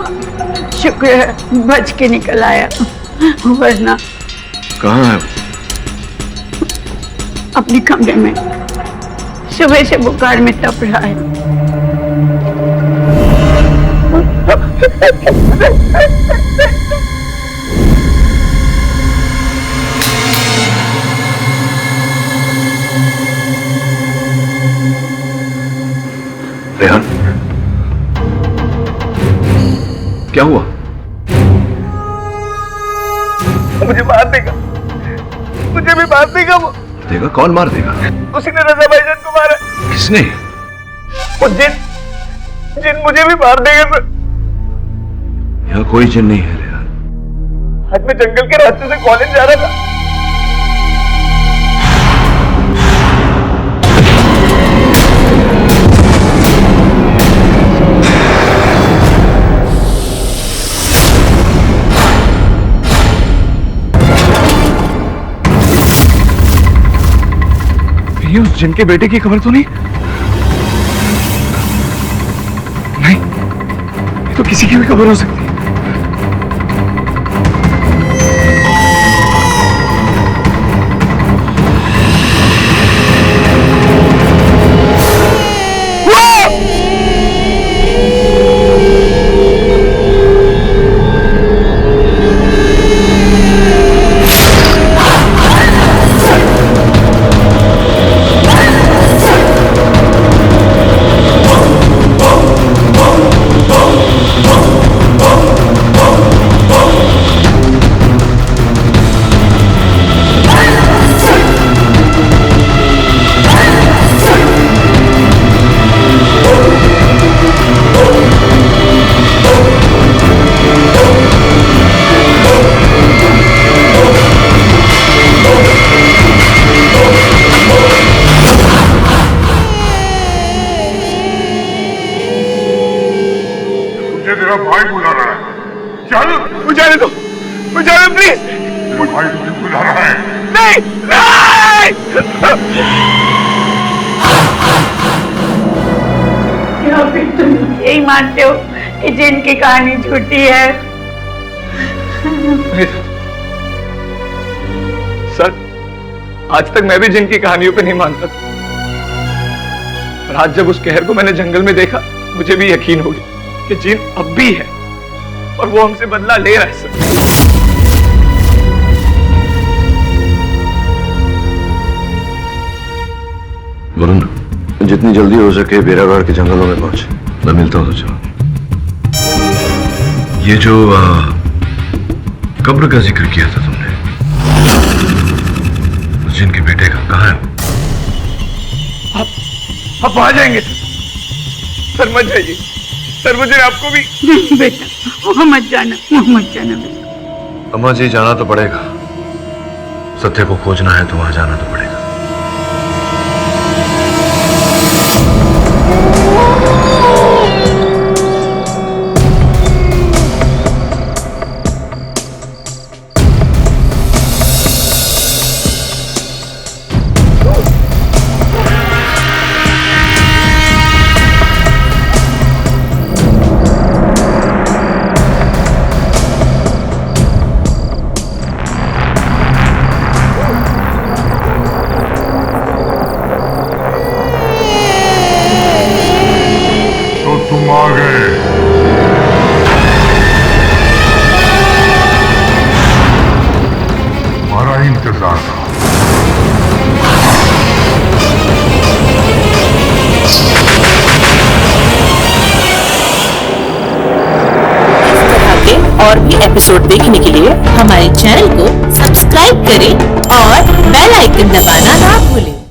शुक्र है बच के निकल आया, वरना। कहाँ है? अपने कमरे में, सुबह से बुखार में तप रहा है। रेहान, क्या हुआ? मुझे मार देगा, मुझे भी मार देगा वो। देगा? कौन मार देगा? उसी ने रजा भाईजान को मारा। किसने? वो जिन मुझे भी मार देगा सर। यहाँ कोई जिन नहीं है रेहान। आज मैं जंगल के रास्ते से कॉलेज जा रहा था, ये उस जिन के बेटे की खबर तो नहीं? नहीं, ये तो किसी की भी खबर हो सकती है। जाने दो, मुझे जाने प्लीज। भाई तुझे बुला रहा है। नहीं, नहीं। क्या फिर तुम यही मानते हो कि जिन की कहानी झूठी है? सर, आज तक मैं भी जिन की कहानियों पे नहीं मानता था, पर आज जब उस कहर को मैंने जंगल में देखा, मुझे भी यकीन हो गया कि जिन अब भी है और वो हमसे बदला ले रहा है। सर, वरुण, जितनी जल्दी हो सके बेरागढ़ के जंगलों में पहुंचे। मैं मिलता हूं तुझे। ये जो कब्र का जिक्र किया था तुमने, उस जिनके बेटे का, कहाँ है? आप वहां जाएंगे सर? सर मत जाइए सर, मुझे आपको भी। नहीं बेटा, वहां मत जाना, वहां मत जाना बेटा। अम्मा जी, जाना तो पड़ेगा। सत्य को खोजना है तो वहां जाना तो पड़ेगा। तुम आ गए। हमारा इंतजार था। इस तरह के और भी एपिसोड देखने के लिए हमारे चैनल को सब्सक्राइब करें और बेल आइकन दबाना ना भूलें।